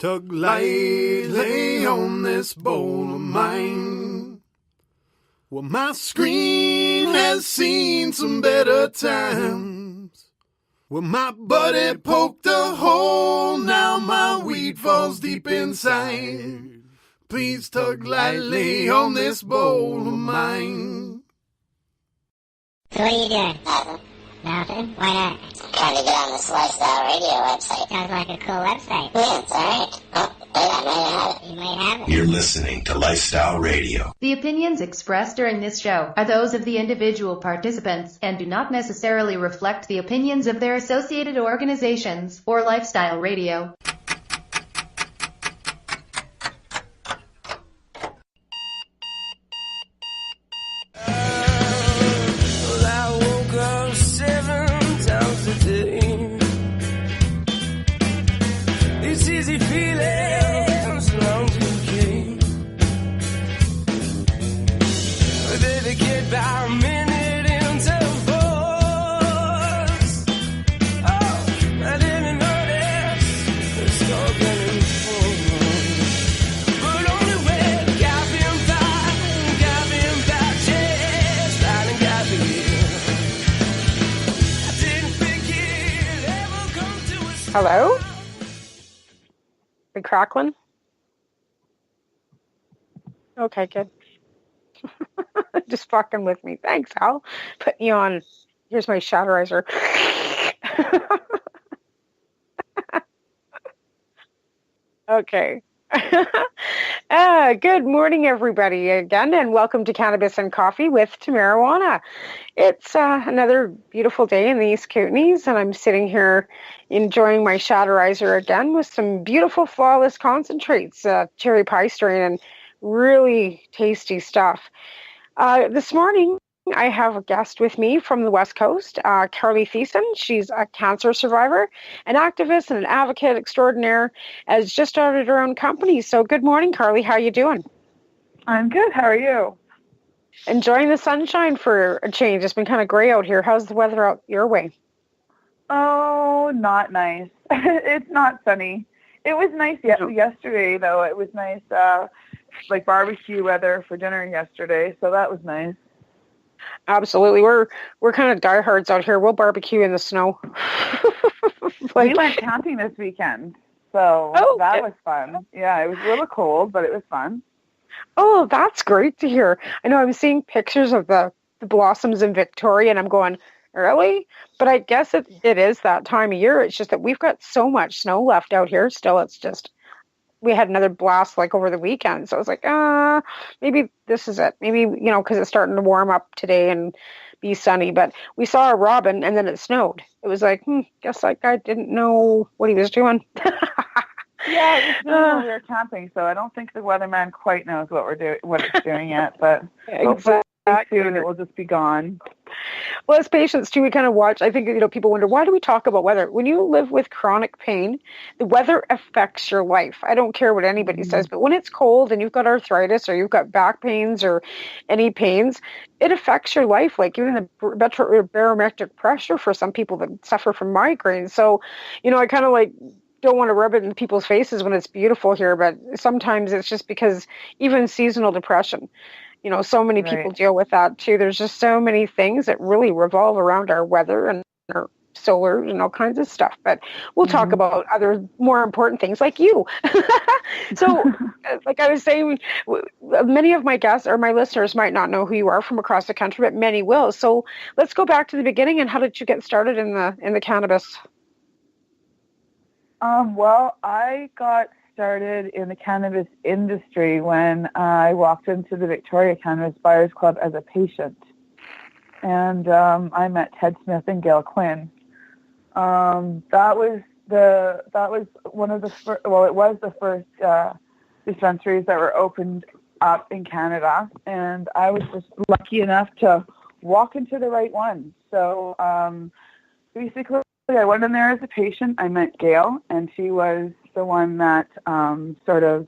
tug lightly on this bowl of mine. Well, my screen has seen some better times. Well, my buddy poked a hole, now my weed falls deep inside. Please tug lightly on this bowl of mine. So what are you doing? Nothing. Nothing? Why not? Trying to get on this Lifestyle Radio website. Sounds like a cool website. Yeah, it's alright. Oh, hey, I might have it. You might have it. You're listening to Lifestyle Radio. The opinions expressed during this show are those of the individual participants and do not necessarily reflect the opinions of their associated organizations or Lifestyle Radio. It's easy feelings long to keep. They get by a minute into force. Oh, I didn't notice it's all getting full. But only when got been by chance, sliding got me. I didn't think it'd ever come to a stop. Hello? We crackling? Okay, good. Just fucking with me. Thanks, Al. Put me on. Here's my shatterizer. Okay. Good morning, everybody, again, and welcome to Cannabis and Coffee with Tamarijuana. It's another beautiful day in the East Kootenays, and I'm sitting here enjoying my shatterizer again with some beautiful, flawless concentrates, cherry pie strain, and really tasty stuff. This morning, I have a guest with me from the West Coast, Karli Thiessen. She's a cancer survivor, an activist, and an advocate extraordinaire, has just started her own company. So good morning, Karli. How are you doing? I'm good. How are you? Enjoying the sunshine for a change. It's been kind of gray out here. How's the weather out your way? Oh, not nice. It's not sunny. It was nice yesterday, though. It was nice, like barbecue weather for dinner yesterday, so that was nice. Absolutely. We're kind of diehards out here. We'll barbecue in the snow. We went camping this weekend, so that was fun. Yeah, it was a little cold, but it was fun. Oh, that's great to hear. I know I'm seeing pictures of the blossoms in Victoria, and I'm going, really? But I guess it is that time of year. It's just that we've got so much snow left out here still. It's just, we had another blast like over the weekend. So I was like, maybe this is it. Maybe, because it's starting to warm up today and be sunny. But we saw a robin and then it snowed. It was like, guess that guy didn't know what he was doing. Yeah, it was snowing when we were camping, so I don't think the weatherman quite knows what it's doing yet. But hopefully soon it will just be gone. Well, as patients too, we kind of watch. I think people wonder, why do we talk about weather? When you live with chronic pain, the weather affects your life. I don't care what anybody says, but when it's cold and you've got arthritis or you've got back pains or any pains, it affects your life. Like even the barometric pressure for some people that suffer from migraines. So, I kind of like don't want to rub it in people's faces when it's beautiful here, but sometimes it's just because even seasonal depression. So many people deal with that too. There's just so many things that really revolve around our weather and our solar and all kinds of stuff. But we'll talk about other more important things like you. So like I was saying, many of my guests or my listeners might not know who you are from across the country, but many will. So let's go back to the beginning. And how did you get started in the cannabis? Well, I got started in the cannabis industry when I walked into the Victoria Cannabis Buyers Club as a patient. And I met Ted Smith and Gail Quinn. That was one of the first, it was the first dispensaries that were opened up in Canada. And I was just lucky enough to walk into the right one. So basically, I went in there as a patient. I met Gail, and she was the one that sort of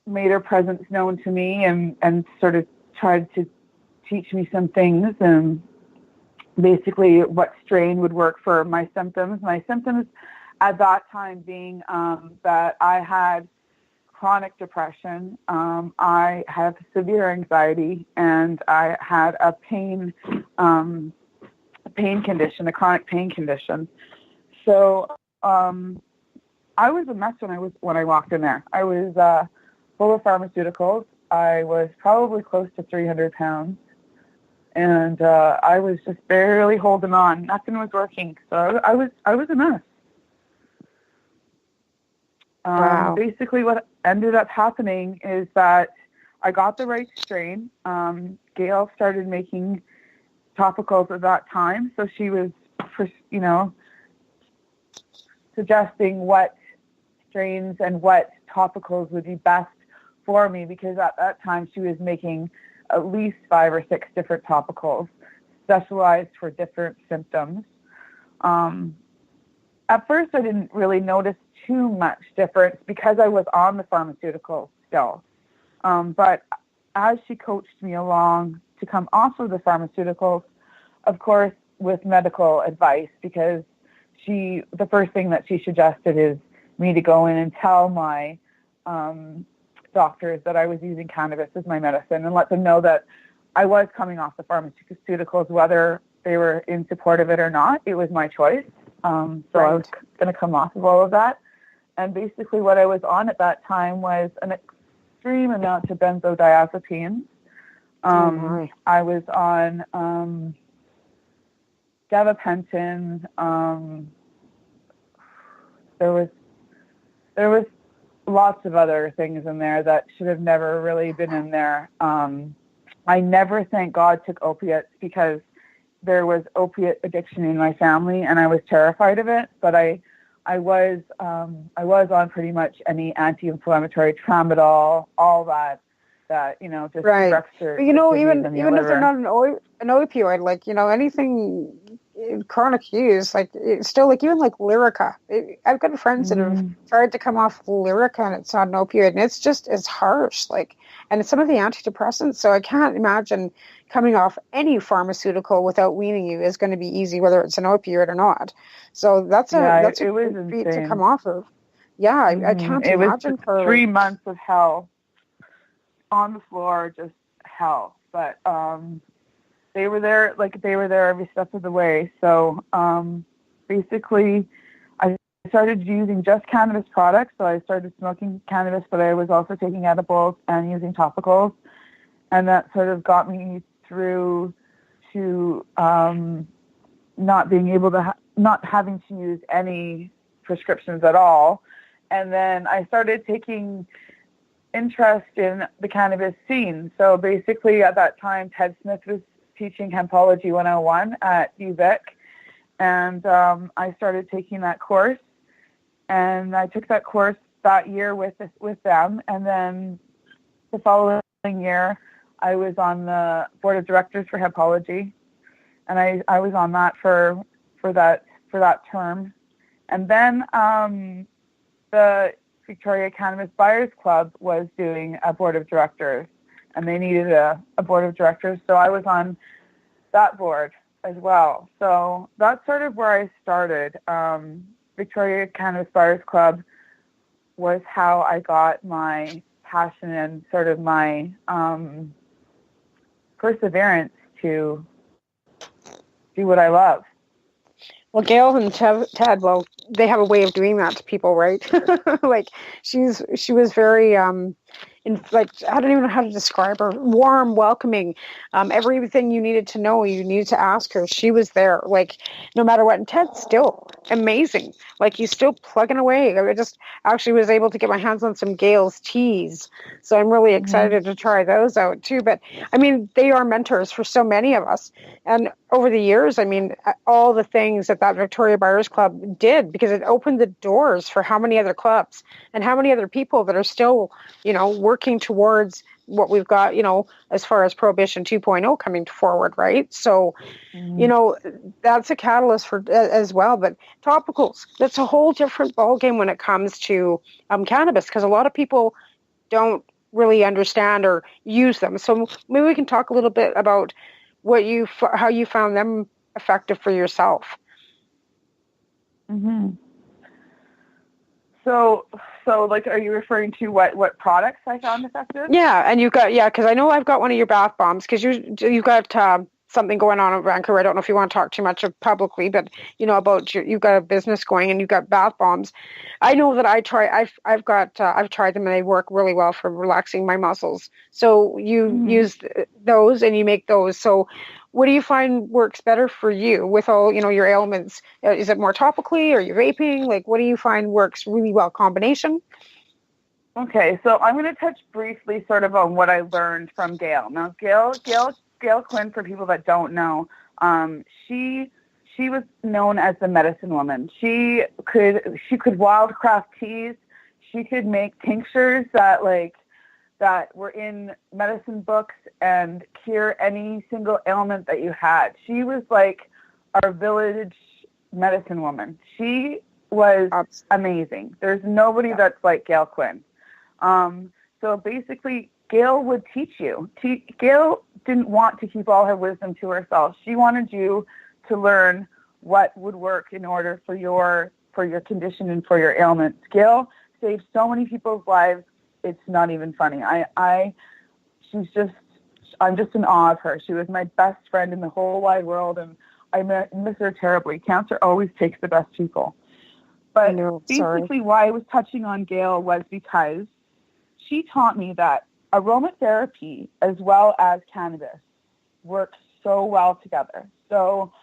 made her presence known to me and sort of tried to teach me some things and basically what strain would work for my symptoms. My symptoms at that time being that I had chronic depression, I have severe anxiety, and I had a pain condition, a chronic pain condition. So I was a mess when I walked in there. I was full of pharmaceuticals. I was probably close to 300 pounds, and I was just barely holding on. Nothing was working. So I was a mess. Wow. Basically, what ended up happening is that I got the right strain. Gail started making topicals at that time, so she was, suggesting what strains and what topicals would be best for me, because at that time she was making at least 5 or 6 different topicals specialized for different symptoms. At first I didn't really notice too much difference because I was on the pharmaceuticals still. But as she coached me along to come off of the pharmaceuticals, of course, with medical advice, because the first thing that she suggested is me to go in and tell my doctors that I was using cannabis as my medicine and let them know that I was coming off the pharmaceuticals, whether they were in support of it or not. It was my choice. So I was going to come off of all of that. And basically what I was on at that time was an extreme amount of benzodiazepines. I was on gabapentin. There was lots of other things in there that should have never really been in there. I never, thank God, took opiates because there was opiate addiction in my family, and I was terrified of it. But I was on pretty much any anti-inflammatory, tramadol, all that just directs your even if they're not an opioid, like anything chronic use, like it's still like even like Lyrica. I've got friends that have tried to come off Lyrica, and it's not an opioid, and it's harsh. Like, and it's some of the antidepressants. So I can't imagine coming off any pharmaceutical without weaning you is going to be easy, whether it's an opioid or not. So that's a feat to come off of. Yeah, I can't imagine. It was 3 months of hell on the floor, just hell. But they were there every step of the way. So basically, I started using just cannabis products. So I started smoking cannabis, but I was also taking edibles and using topicals, and that sort of got me through to not being able to not having to use any prescriptions at all. And then I started taking interest in the cannabis scene. So basically at that time, Ted Smith was teaching Hempology 101 at UVic, and I started taking that course, and I took that course that year with them, and then the following year I was on the board of directors for Hempology, and I was on that for that term. And then the Victoria Cannabis Buyers Club was doing a board of directors, and they needed a board of directors, so I was on that board as well. So that's sort of where I started. Victoria Cannabis Buyers Club was how I got my passion and sort of my perseverance to do what I love. Well, Gail and Ted, well, they have a way of doing that to people, right? Like she was very like, I don't even know how to describe her. Warm, welcoming, everything you needed to know, you needed to ask her. She was there, like, no matter what. And Ted's still amazing. Like, he's still plugging away. I just actually was able to get my hands on some Gail's teas, so I'm really excited to try those out too. But I mean, they are mentors for so many of us. And over the years, I mean, all the things that Victoria Buyers Club did, because it opened the doors for how many other clubs and how many other people that are still, working towards what we've got, as far as Prohibition 2.0 coming forward, right? So, that's a catalyst for as well. But topicals, that's a whole different ballgame when it comes to cannabis, because a lot of people don't really understand or use them. So maybe we can talk a little bit about how you found them effective for yourself. So like, are you referring to what products I found effective? Yeah, and you've got, because I know I've got one of your bath bombs, because you've got something going on in Vancouver. I don't know if you want to talk too much publicly, but about you've got a business going and you've got bath bombs. I know that I've tried them and they work really well for relaxing my muscles. So you use those and you make those. So what do you find works better for you with all your ailments? Is it more topically, or you vaping? Like, what do you find works really well? Combination? Okay, so I'm going to touch briefly sort of on what I learned from Gail. Now, Gail Quinn, for people that don't know, she was known as the medicine woman. She could wildcraft teas. She could make tinctures that were in medicine books and cure any single ailment that you had. She was like our village medicine woman. She was amazing. There's nobody that's like Gail Quinn. So basically, Gail would teach you. Gail didn't want to keep all her wisdom to herself. She wanted you to learn what would work in order for your condition and for your ailments. Gail saved so many people's lives. It's not even funny. I'm just in awe of her. She was my best friend in the whole wide world, and I miss her terribly. Cancer always takes the best people. But basically, why I was touching on Gail was because she taught me that aromatherapy as well as cannabis work so well together. So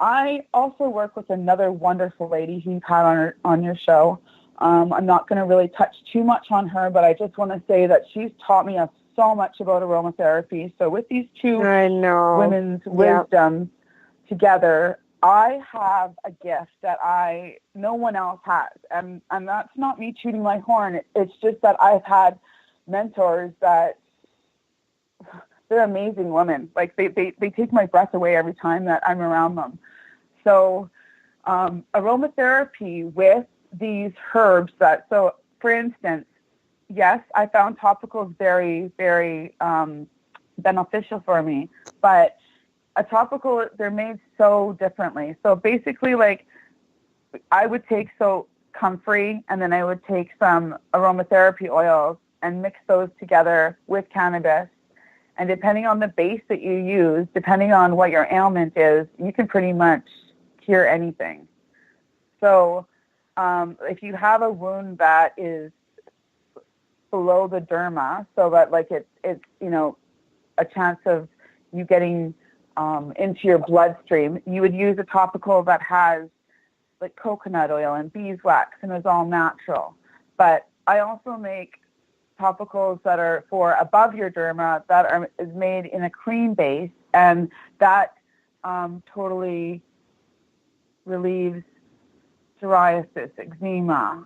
I also work with another wonderful lady who you've had on your show. I'm not going to really touch too much on her, but I just want to say that she's taught me so much about aromatherapy. So with these two women's wisdom together, I have a gift that no one else has, and that's not me tooting my horn. It's just that I've had mentors that they're amazing women. Like they take my breath away every time that I'm around them. So aromatherapy with these herbs so for instance, yes, I found topicals very, very beneficial for me, but a topical, they're made so differently. So basically, like, I would take comfrey, and then I would take some aromatherapy oils and mix those together with cannabis. And depending on the base that you use, depending on what your ailment is, you can pretty much cure anything. So if you have a wound that is below the derma, so that like it's a chance of you getting into your bloodstream, you would use a topical that has like coconut oil and beeswax and is all natural. But I also make topicals that are for above your derma that is made in a cream base, and that totally relieves psoriasis, eczema,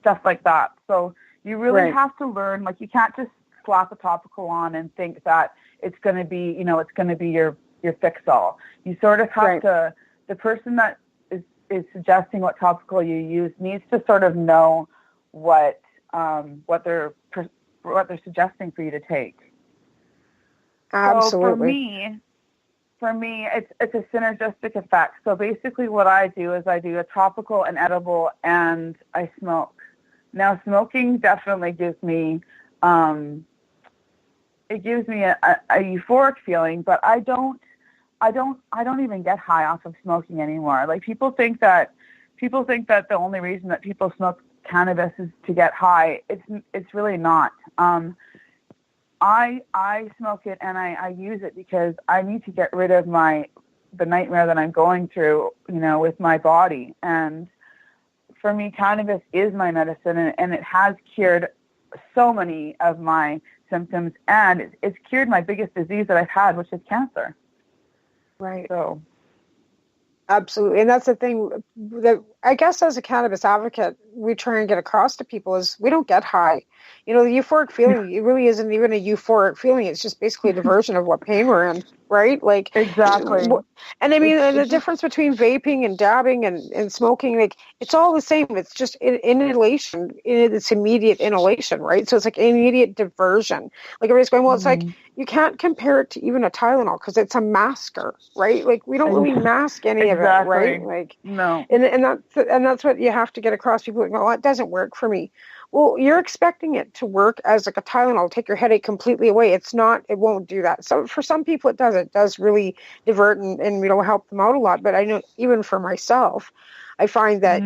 stuff like that. So you really have to learn, like, you can't just slap a topical on and think that it's going to be, your fix-all. You sort of have to, the person that is suggesting what topical you use needs to sort of know what they're suggesting for you to take. Absolutely. So for me, it's a synergistic effect. So basically what I do is I do a topical, an edible, and I smoke. Now, smoking definitely gives me a euphoric feeling, but I don't even get high off of smoking anymore. Like, people think that the only reason that people smoke cannabis is to get high. It's really not. I smoke it and I use it because I need to get rid of the nightmare that I'm going through, with my body. And for me, cannabis is my medicine, and it has cured so many of my symptoms, and it's cured my biggest disease that I've had, which is cancer. Right. So, absolutely. And that's the thing that I guess as a cannabis advocate, we try and get across to people is we don't get high. The euphoric feeling, it really isn't even a euphoric feeling. It's just basically a diversion of what pain we're in, right? Like, exactly. And I mean, the difference between vaping and dabbing and smoking, like, it's all the same. It's just inhalation. It's immediate inhalation, right? So it's like immediate diversion. Like, everybody's going, well, it's like, you can't compare it to even a Tylenol because it's a masker, right? Like, we don't really mask any of it, right? Like, no. And And that's what you have to get across. People like, well, it doesn't work for me. Well, you're expecting it to work as like a Tylenol, take your headache completely away. It's not, it won't do that. So for some people it does. It does really divert and help them out a lot. But I know even for myself, I find that,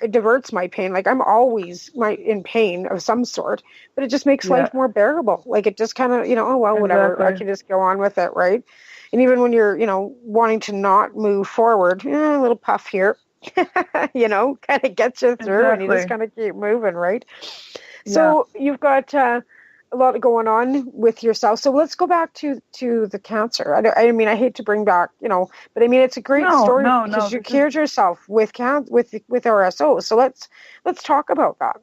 it diverts my pain. Like I'm always in pain of some sort, but it just makes life more bearable. Like it just kind of, oh, well, whatever. I can just go on with it, right? And even when you're, wanting to not move forward, a little puff here. Kind of gets you through and you just kind of keep moving, right? So you've got a lot going on with yourself. So let's go back to the cancer. I mean, I hate to bring back, but I mean, it's a great story because you cured yourself with RSO. So let's talk about that.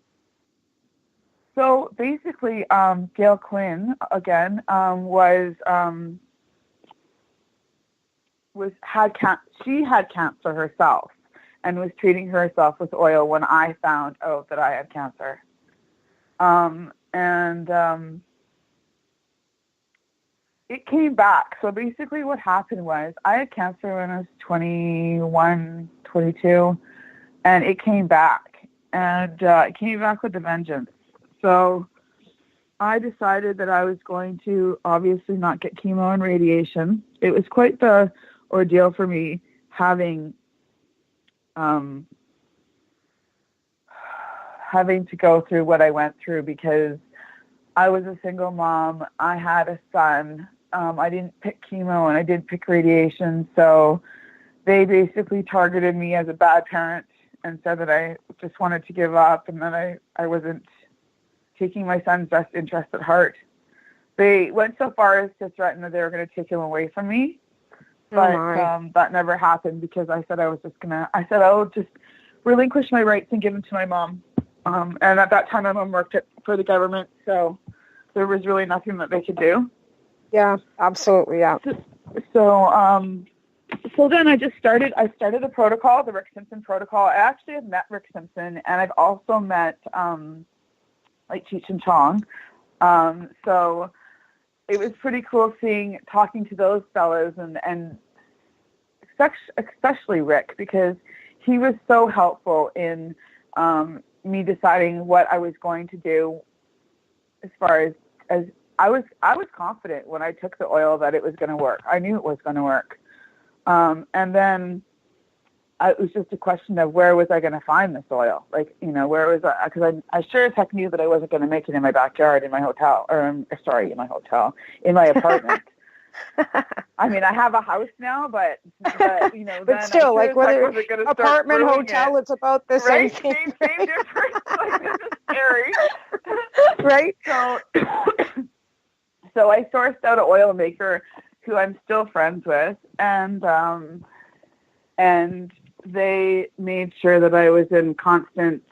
So basically, Gail Quinn again she had cancer herself. And was treating herself with oil when I found out that I had cancer. It came back. So basically what happened was I had cancer when I was 21, 22, and it came back. And it came back with a vengeance. So I decided that I was going to obviously not get chemo and radiation. It was quite the ordeal for me having to go through what I went through because I was a single mom. I had a son. I didn't pick chemo and I didn't pick radiation. So they basically targeted me as a bad parent and said that I just wanted to give up and that I wasn't taking my son's best interest at heart. They went so far as to threaten that they were going to take him away from me. But that never happened because I said I will just relinquish my rights and give them to my mom. And at that time, my mom worked for the government, so there was really nothing that they could do. Yeah, absolutely, yeah. So then I started the protocol, the Rick Simpson protocol. I actually have met Rick Simpson, and I've also met like Cheech and Chong. So it was pretty cool talking to those fellows and especially Rick, because he was so helpful in me deciding what I was going to do as far as I was confident when I took the oil that it was going to work. I knew it was going to work. And then it was just a question of where was I going to find this oil? Like, where was I? Because I sure as heck knew that I wasn't going to make it in my backyard in my hotel, in my apartment. I mean, I have a house now, but but still, like whether apartment, hotel, it's about the same thing. Same difference. Like, this is scary. Right? So I sourced out an oil maker who I'm still friends with, and they made sure that I was in constant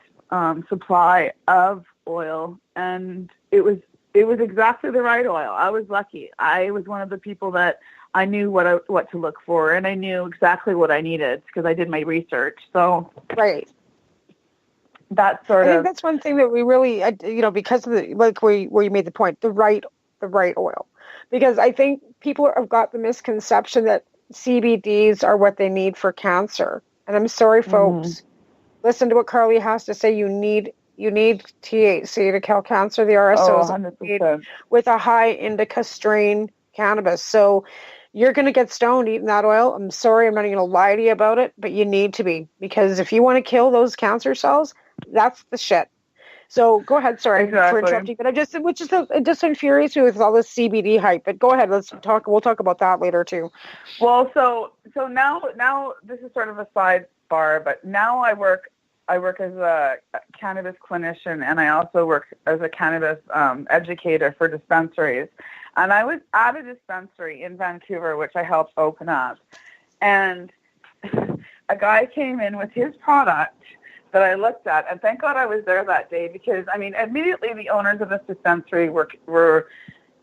supply of oil, and it was exactly the right oil. I was lucky. I was one of the people that I knew what to look for, and I knew exactly what I needed because I did my research. So right. I think that's one thing that we really, because of where you made the point, the right oil, because I think people have got the misconception that CBDs are what they need for cancer. And I'm sorry, folks, listen to what Karli has to say. You need THC to kill cancer. The RSO is made with a high indica strain cannabis. So you're going to get stoned eating that oil. I'm sorry, I'm not going to lie to you about it, but you need to be, because if you want to kill those cancer cells, that's the shit. So go ahead. Sorry for interrupting, but it just infuriates me with all this CBD hype. But go ahead. We'll talk about that later too. Well, so now this is sort of a sidebar, but now I work as a cannabis clinician, and I also work as a cannabis educator for dispensaries. And I was at a dispensary in Vancouver, which I helped open up, and a guy came in with his product that I looked at, and thank God I was there that day, because, I mean, immediately the owners of this dispensary were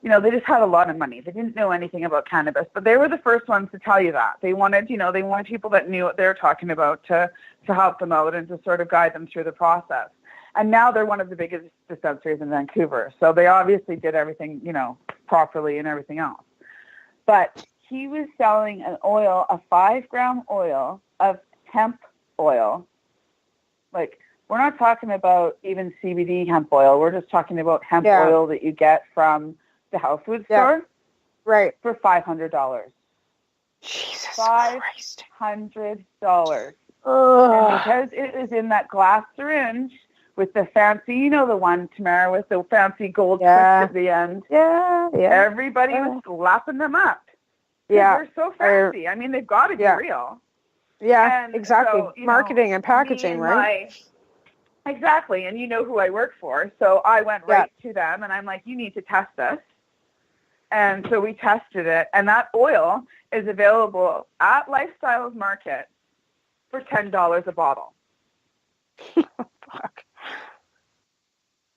they just had a lot of money. They didn't know anything about cannabis, but they were the first ones to tell you that. They wanted people that knew what they were talking about to help them out and to sort of guide them through the process. And now they're one of the biggest dispensaries in Vancouver, so they obviously did everything, properly and everything else. But he was selling an oil, a 5-gram oil of hemp oil, Like, we're not talking about even CBD hemp oil. We're just talking about hemp oil that you get from the health food store. Right. For $500. Jesus Christ. $500. And because it is in that glass syringe with the fancy, you know, the one, Tamara, with the fancy gold twist at the end. Yeah. Everybody was slapping them up. Yeah. They're so fancy. I mean, they've got to be real. Yeah, And exactly. so, Marketing and packaging, right? Exactly. And you know who I work for. So I went right to them and I'm like, you need to test this. And so we tested it. And that oil is available at Lifestyles Market for $10 a bottle. Fuck.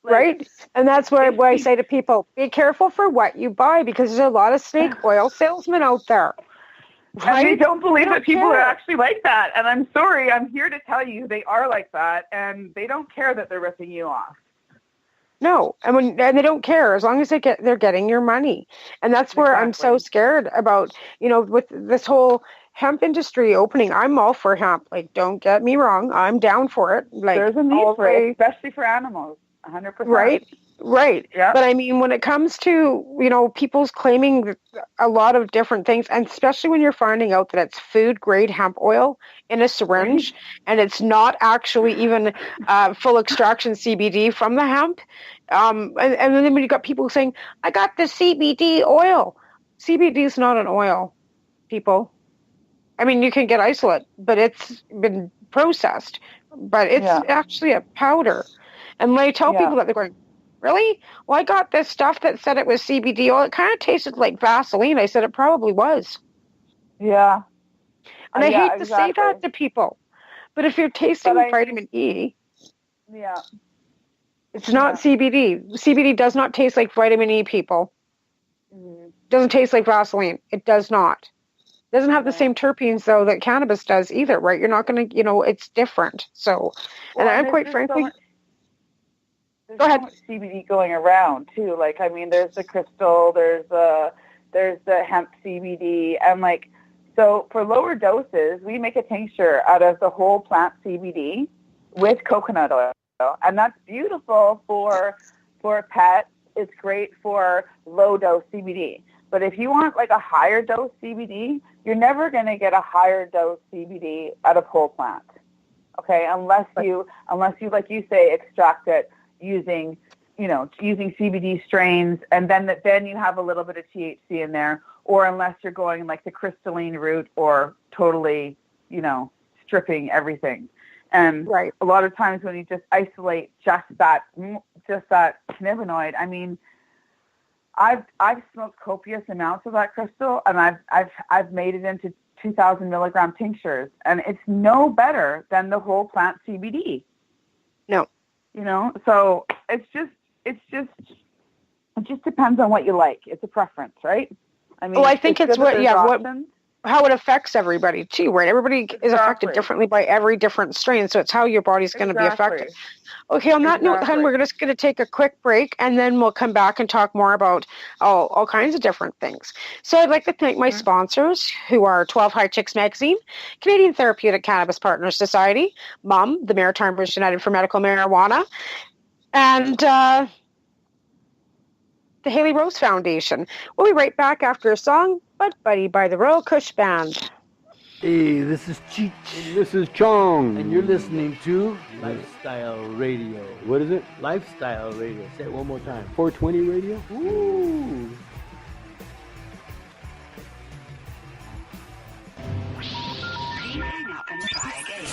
Right? And that's why I say to people, be careful for what you buy, because there's a lot of snake oil salesmen out there. Right? And they don't believe that people are actually like that. And I'm sorry, I'm here to tell you they are like that, and they don't care that they're ripping you off. No, and they don't care as long as they're getting your money. And that's where I'm so scared about, you know, with this whole hemp industry opening. I'm all for hemp. Like, don't get me wrong, I'm down for it. Like, there's a need for it, especially for animals. 100%. Right. Yeah. But I mean, when it comes to, you know, people's claiming a lot of different things, and especially when you're finding out that it's food grade hemp oil in a syringe, and it's not actually even full extraction CBD from the hemp. And then when you got people saying, I got the CBD oil. CBD is not an oil, people. I mean, you can get isolate, but it's been processed. But it's actually a powder. And when I tell people that, they're going, really? Well, I got this stuff that said it was CBD oil. It kind of tasted like Vaseline. I said it probably was. Yeah. And I hate to say that to people. But if you're tasting vitamin E, it's not CBD. CBD does not taste like vitamin E, people. Doesn't taste like Vaseline. It does not. It doesn't have the same terpenes, though, that cannabis does either, right? You're not going to, you know, it's different. So, and I'm quite frankly... There's so much CBD going around too. Like, I mean, there's the crystal, there's the hemp CBD, and like, so for lower doses, we make a tincture out of the whole plant CBD with coconut oil, and that's beautiful for pets. It's great for low dose CBD. But if you want like a higher dose CBD, you're never going to get a higher dose CBD out of whole plant. Okay, unless you like you say extract it using CBD strains, and then you have a little bit of THC in there, or unless you're going like the crystalline route or totally, you know, stripping everything. And a lot of times when you just isolate just that cannabinoid, I mean, I've smoked copious amounts of that crystal, and I've made it into 2,000 milligram tinctures, and it's no better than the whole plant CBD. No. You know, so it just depends on what you like. It's a preference, right? I mean, I think it's how it affects everybody too, right? Everybody is affected differently by every different strain, so it's how your body's going to be affected. Okay, on that note, then we're just going to take a quick break, and then we'll come back and talk more about all kinds of different things. So I'd like to thank my sponsors, who are 12 High Chicks Magazine, Canadian Therapeutic Cannabis Partners Society, MUM, the Maritime British United for Medical Marijuana, and the Haley Rose Foundation. We'll be right back after a song, Bud Buddy by the Royal Kush Band. Hey, this is Cheech. And this is Chong. And you're listening to Lifestyle Radio. What is it? Lifestyle Radio. Say it one more time. 420 Radio? Ooh. Hang up and try again.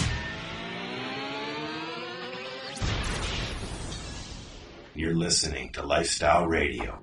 You're listening to Lifestyle Radio.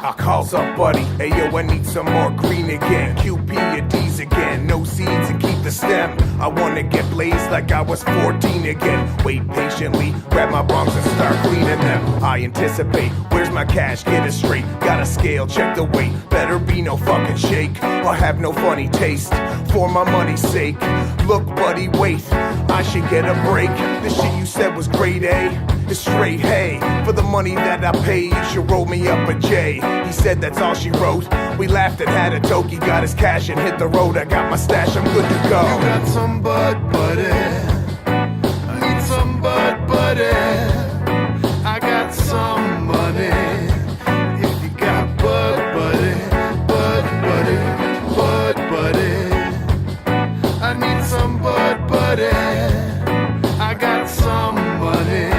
I calls up buddy, hey yo, I need some more green again. QP or D's again, no seeds and keep the stem. I wanna get blazed like I was 14 again. Wait patiently, grab my bongs and start cleaning them. I anticipate, where's my cash, get it straight. Got a scale, check the weight, better be no fucking shake. Or have no funny taste, for my money's sake. Look buddy, wait, I should get a break. The shit you said was grade A. It's straight hay. For the money that I pay, you should roll me up a J. He said that's all she wrote. We laughed and had a toke. He got his cash and hit the road. I got my stash, I'm good to go. You got some bud, buddy. I need some bud, buddy. I got some money. If you got bud, buddy, bud, buddy, bud, buddy. I need some bud, buddy. I got some money.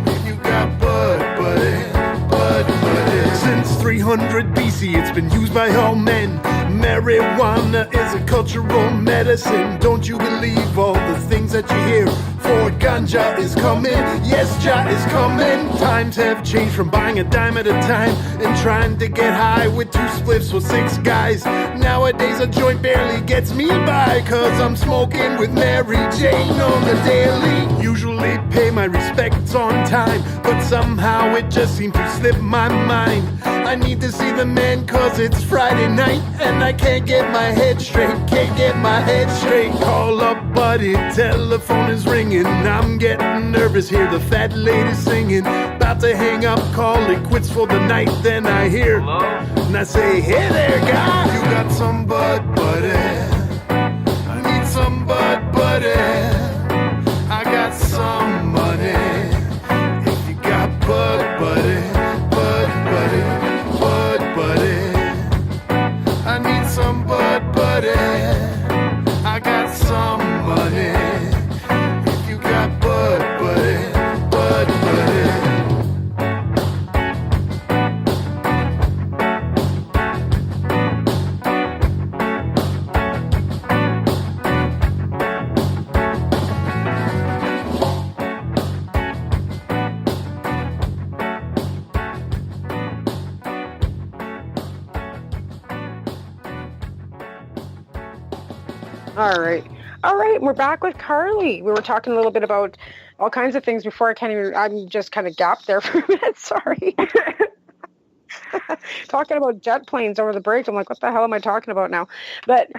If you got bud, buddy, bud, buddy. Since 300 BC, it's been used by all men. Marijuana is a cultural medicine. Don't you believe all the things that you hear? For ganja is coming, yes, Jah is coming. Times have changed from buying a dime at a time and trying to get high with 2 spliffs with 6 guys. Nowadays a joint barely gets me by, cause I'm smoking with Mary Jane on the daily. Usually pay my respects on time, but somehow it just seems to slip my mind. I need to see the man cause it's Friday night and I can't get my head straight, can't get my head straight. Call up buddy, telephone is ringing. I'm getting nervous, hear the fat lady singing. About to hang up, call it quits for the night. Then I hear, and I say, hey there guy. You got some bud, buddy. I need some bud, buddy. I got some money. If you got bud, buddy, bud, buddy, bud, buddy. I need some bud, buddy. I got some money. If you got bud, buddy, bud, buddy. All right, we're back with Karli. We were talking a little bit about all kinds of things before. I'm just kind of gapped there for a minute, sorry. Talking about jet planes over the break. I'm like, what the hell am I talking about now? But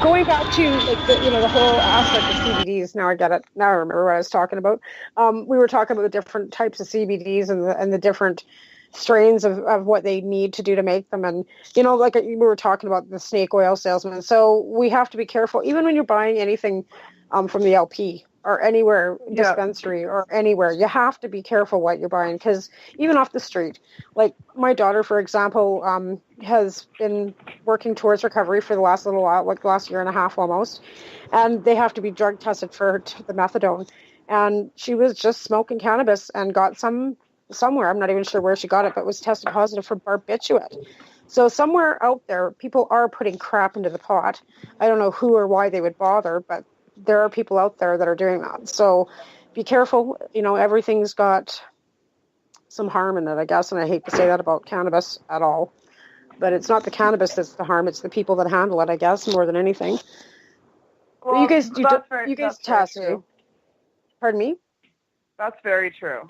going back to like the whole aspect of CBDs, now I get it. Now I remember what I was talking about. We were talking about the different types of CBDs and the different strains of what they need to do to make them. And, like we were talking about the snake oil salesman. So we have to be careful, even when you're buying anything from the LP or anywhere, dispensary or anywhere, you have to be careful what you're buying, because even off the street, like my daughter, for example, has been working towards recovery for the last little while, like the last year and a half almost, and they have to be drug tested for the methadone. And she was just smoking cannabis and got somewhere, I'm not even sure where she got it, but was tested positive for barbiturate. So somewhere out there, people are putting crap into the pot. I don't know who or why they would bother, but there are people out there that are doing that. So be careful. Everything's got some harm in it, I guess, and I hate to say that about cannabis at all. But it's not the cannabis that's the harm, it's the people that handle it, I guess, more than anything. Well, you guys test. Pardon me? That's very true.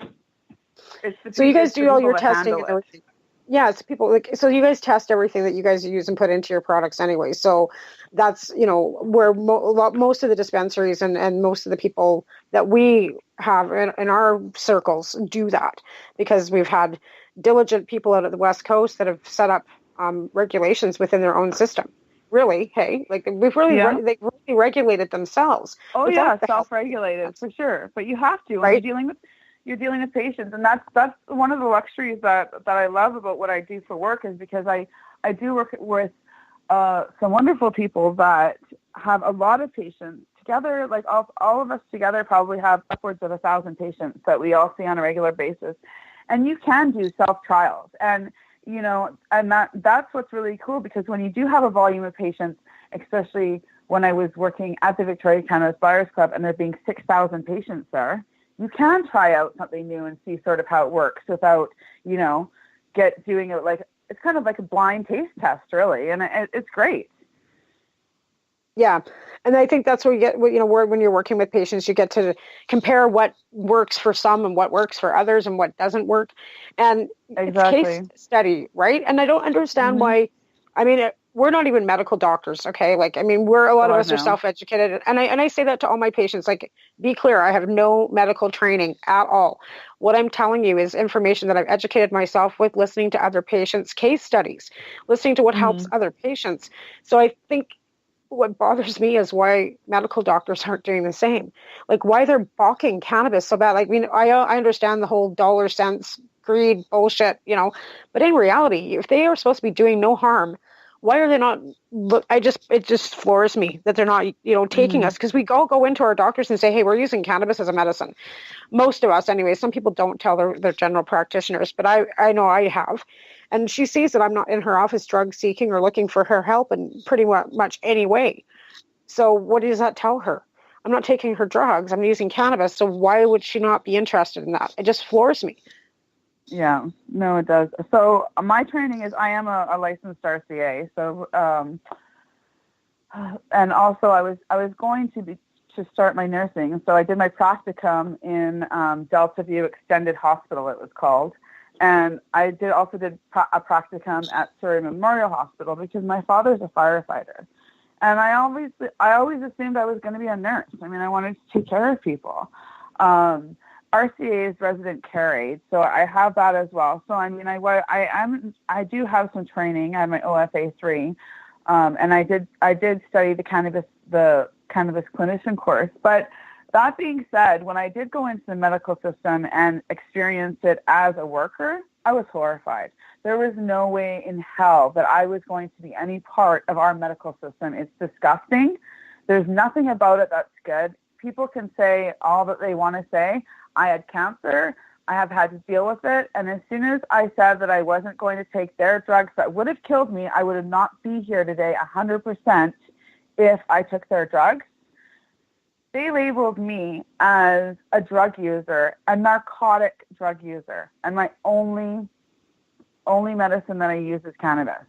So you guys do all your testing and everything. Yeah, it's people so you guys test everything that you guys use and put into your products anyway. So that's, where most of the dispensaries and most of the people that we have in our circles do that, because we've had diligent people out of the West Coast that have set up regulations within their own system. Really, hey, like they've really regulated themselves. Oh yeah, self-regulated for sure. But you have to, right? You're dealing with patients, and that's one of the luxuries that I love about what I do for work, is because I do work with some wonderful people that have a lot of patients together. Like all of us together probably have upwards of 1,000 patients that we all see on a regular basis, and you can do self trials, and and that's what's really cool, because when you do have a volume of patients, especially when I was working at the Victoria Cannabis Buyers Club, and there being 6,000 patients there, you can try out something new and see sort of how it works without, doing it like, it's kind of like a blind taste test, really. And it's great. Yeah. And I think that's where you get, when you're working with patients, you get to compare what works for some and what works for others and what doesn't work. And exactly. It's case study, right? And I don't understand why. I mean, we're not even medical doctors, okay? Like, I mean, a lot of I us are know. self-educated, and I say that to all my patients. Like, be clear, I have no medical training at all. What I'm telling you is information that I've educated myself with, listening to other patients' case studies, listening to what helps other patients. So I think what bothers me is why medical doctors aren't doing the same. Like, why they're balking cannabis so bad. Like, I mean, I understand the whole dollar cents greed bullshit, but in reality, if they are supposed to be doing no harm, why are they not? Look, it just floors me that they're not, taking us, because we all go into our doctors and say, hey, we're using cannabis as a medicine. Most of us, anyway. Some people don't tell their general practitioners, but I know I have. And she sees that I'm not in her office drug seeking or looking for her help in pretty much any way. So what does that tell her? I'm not taking her drugs. I'm using cannabis. So why would she not be interested in that? It just floors me. Yeah, no, it does. So my training is I am a licensed RCA. So, and also I was going to start my nursing. So I did my practicum in Delta View Extended Hospital, it was called. And I also did a practicum at Surrey Memorial Hospital because my father's a firefighter. And I always assumed I was going to be a nurse. I mean, I wanted to take care of people. RCA is resident care aide, so I have that as well. So I mean, I do have some training. I have my OFA 3, and I did study the cannabis clinician course. But that being said, when I did go into the medical system and experience it as a worker, I was horrified. There was no way in hell that I was going to be any part of our medical system. It's disgusting. There's nothing about it that's good. People can say all that they want to say. I had cancer. I have had to deal with it. And as soon as I said that I wasn't going to take their drugs that would have killed me, I would not be here today 100% if I took their drugs. They labeled me as a drug user, a narcotic drug user. And my only medicine that I use is cannabis.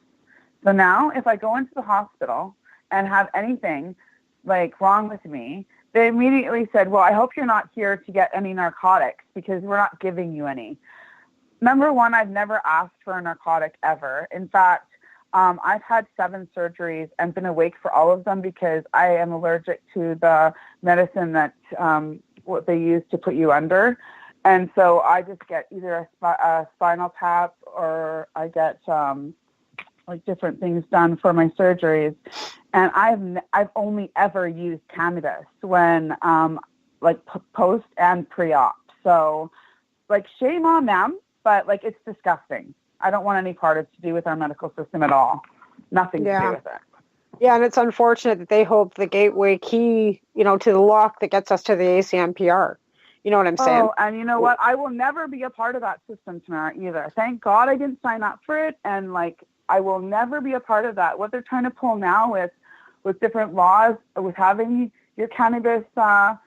So now if I go into the hospital and have anything like wrong with me, they immediately said, well, I hope you're not here to get any narcotics because we're not giving you any. Number one, I've never asked for a narcotic ever. In fact, I've had 7 surgeries and been awake for all of them because I am allergic to the medicine that what they use to put you under. And so I just get either a spinal tap or I get like different things done for my surgeries. And I've only ever used cannabis when like post and pre-op. So like shame on them, but like it's disgusting. I don't want any part of to do with our medical system at all. Nothing to do with it. Yeah, and it's unfortunate that they hold the gateway key, to the lock that gets us to the ACMPR. You know what I'm saying? Oh, and you know what? I will never be a part of that system, Tamara, either. Thank God I didn't sign up for it, and like I will never be a part of that. What they're trying to pull now with different laws, with having your cannabis AMPR,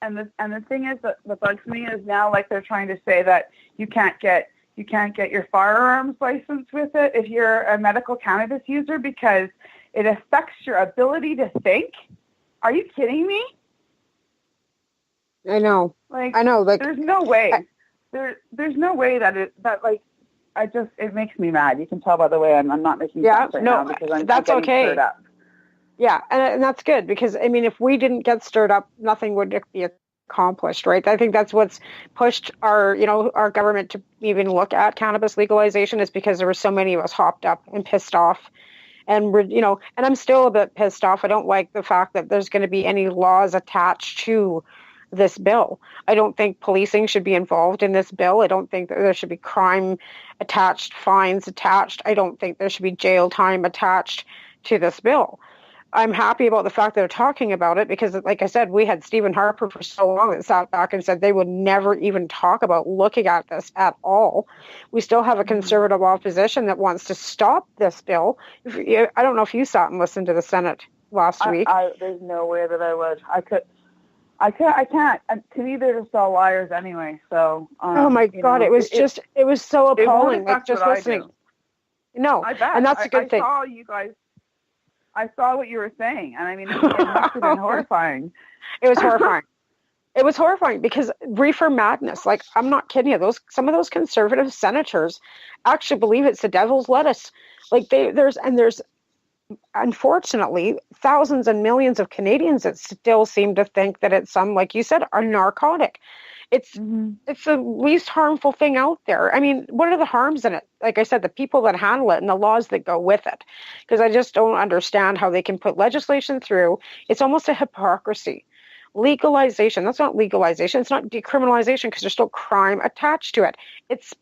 and the thing is that what bugs me is now like they're trying to say that you can't get your firearms license with it if you're a medical cannabis user because it affects your ability to think. Are you kidding me? I know. Like I know. Like there's no way. There's no way that it makes me mad. You can tell by the way I'm not making sense right now because I'm getting stirred up. Yeah, and that's good because, I mean, if we didn't get stirred up, nothing would be accomplished, right? I think that's what's pushed our government to even look at cannabis legalization is because there were so many of us hopped up and pissed off. And and I'm still a bit pissed off. I don't like the fact that there's going to be any laws attached to this bill. I don't think policing should be involved in this bill. I don't think that there should be crime attached, fines attached. I don't think there should be jail time attached to this bill. I'm happy about the fact that they're talking about it because, like I said, we had Stephen Harper for so long that sat back and said they would never even talk about looking at this at all. We still have a conservative opposition that wants to stop this bill. I don't know if you sat and listened to the Senate last week. There's no way that I would. I can't. And to me, they're just all liars anyway. So. Oh my God! It was so appalling. Like just listening. No, I bet. And that's a good thing. I saw you guys. I saw what you were saying, and I mean, it must have been horrifying. It was horrifying. It was horrifying because reefer madness, like, I'm not kidding you, some of those conservative senators actually believe it's the devil's lettuce. Like, there's unfortunately thousands and millions of Canadians that still seem to think that it's some, like you said, a narcotic. It's the least harmful thing out there. I mean, what are the harms in it? Like I said, the people that handle it and the laws that go with it. Because I just don't understand how they can put legislation through. It's almost a hypocrisy. Legalization, that's not legalization. It's not decriminalization because there's still crime attached to it. It's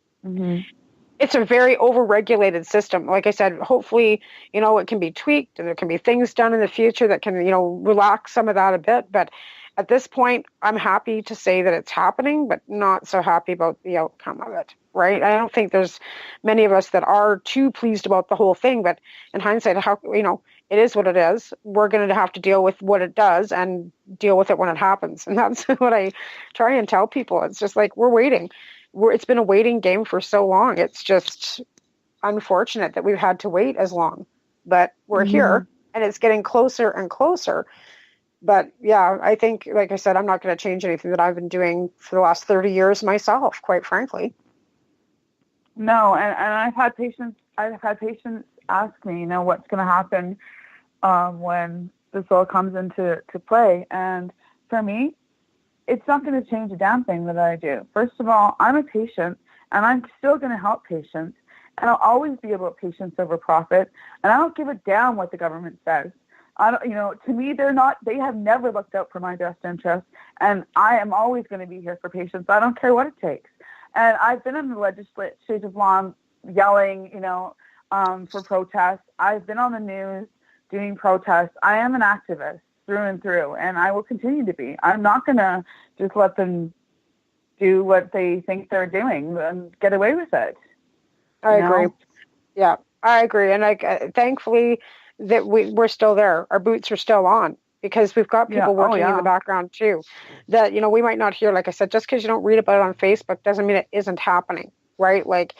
a very overregulated system. Like I said, hopefully, it can be tweaked and there can be things done in the future that can, relax some of that a bit. But at this point, I'm happy to say that it's happening, but not so happy about the outcome of it, right? I don't think there's many of us that are too pleased about the whole thing, but in hindsight, it is what it is. We're going to have to deal with what it does and deal with it when it happens. And that's what I try and tell people. It's just like, we're waiting. It's been a waiting game for so long. It's just unfortunate that we've had to wait as long, but we're here and it's getting closer and closer. But yeah, I think, like I said, I'm not going to change anything that I've been doing for the last 30 years myself, quite frankly. No, and I've had patients ask me, what's going to happen when this all comes into play. And for me, it's not going to change a damn thing that I do. First of all, I'm a patient, and I'm still going to help patients, and I'll always be about patients over profit. And I don't give a damn what the government says. To me, they have never looked out for my best interest, and I am always going to be here for patients. I don't care what it takes. And I've been in the legislative lawn yelling, for protests. I've been on the news doing protests. I am an activist through and through, and I will continue to be. I'm not going to just let them do what they think they're doing and get away with it. I agree. Yeah, I agree. And thankfully that we're still there. Our boots are still on because we've got people working in the background too. That, we might not hear, like I said, just because you don't read about it on Facebook doesn't mean it isn't happening, right? Like,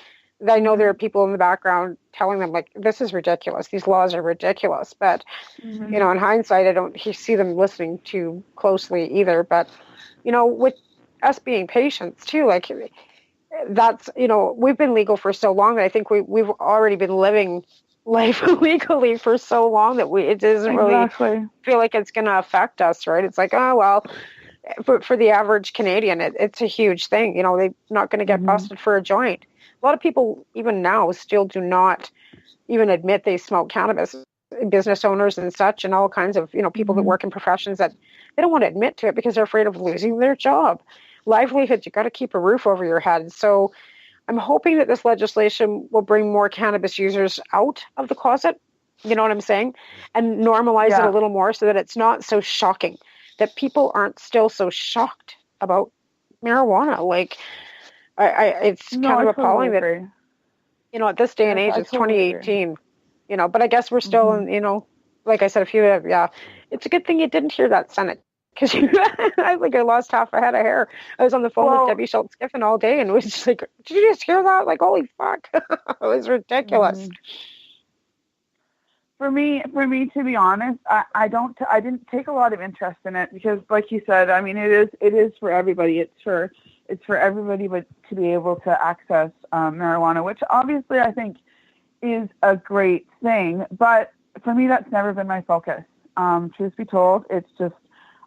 I know there are people in the background telling them, like, this is ridiculous. These laws are ridiculous. But, in hindsight, I don't see them listening too closely either. But, with us being patients too, like, that's, we've been legal for so long that I think we've already been living life legally for so long that it doesn't really feel like it's going to affect us, right? It's like, oh, well, for the average Canadian, it's a huge thing. They're not going to get busted for a joint. A lot of people, even now, still do not even admit they smoke cannabis. Business owners and such, and all kinds of, people that work in professions that they don't want to admit to it because they're afraid of losing their job. Livelihood, you got to keep a roof over your head. So I'm hoping that this legislation will bring more cannabis users out of the closet, you know what I'm saying, and normalize it a little more so that it's not so shocking, that people aren't still so shocked about marijuana. Like, it's kind of appalling that, at this day and age, it's 2018, but I guess we're still in, like I said, it's a good thing you didn't hear that Senate, because I think I lost half a head of hair. I was on the phone with Debbie Schultz-Giffen all day, and it was just like, did you just hear that? Like, holy fuck. It was ridiculous. For me, to be honest, I didn't take a lot of interest in it because, like you said, I mean, it is for everybody. It's for everybody, but to be able to access marijuana, which obviously I think is a great thing. But for me, that's never been my focus. Truth be told, it's just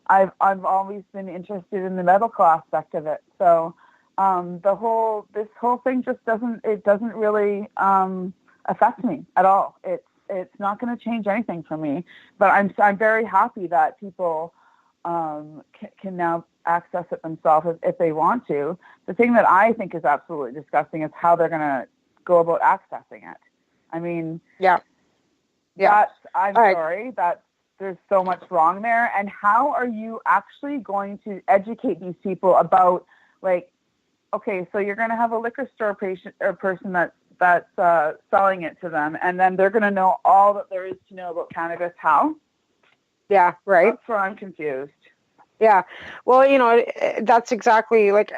I've always been interested in the medical aspect of it. So this whole thing just doesn't really affect me at all. It's not going to change anything for me. But I'm very happy that people can now access it themselves if they want to. The thing that I think is absolutely disgusting is how they're going to go about accessing it. I mean, sorry, there's so much wrong there. And how are you actually going to educate these people about, like, okay, so you're going to have a liquor store person that's selling it to them, and then they're going to know all that there is to know about cannabis. How? Yeah, right. That's where I'm confused. Yeah. Well, that's exactly, like, I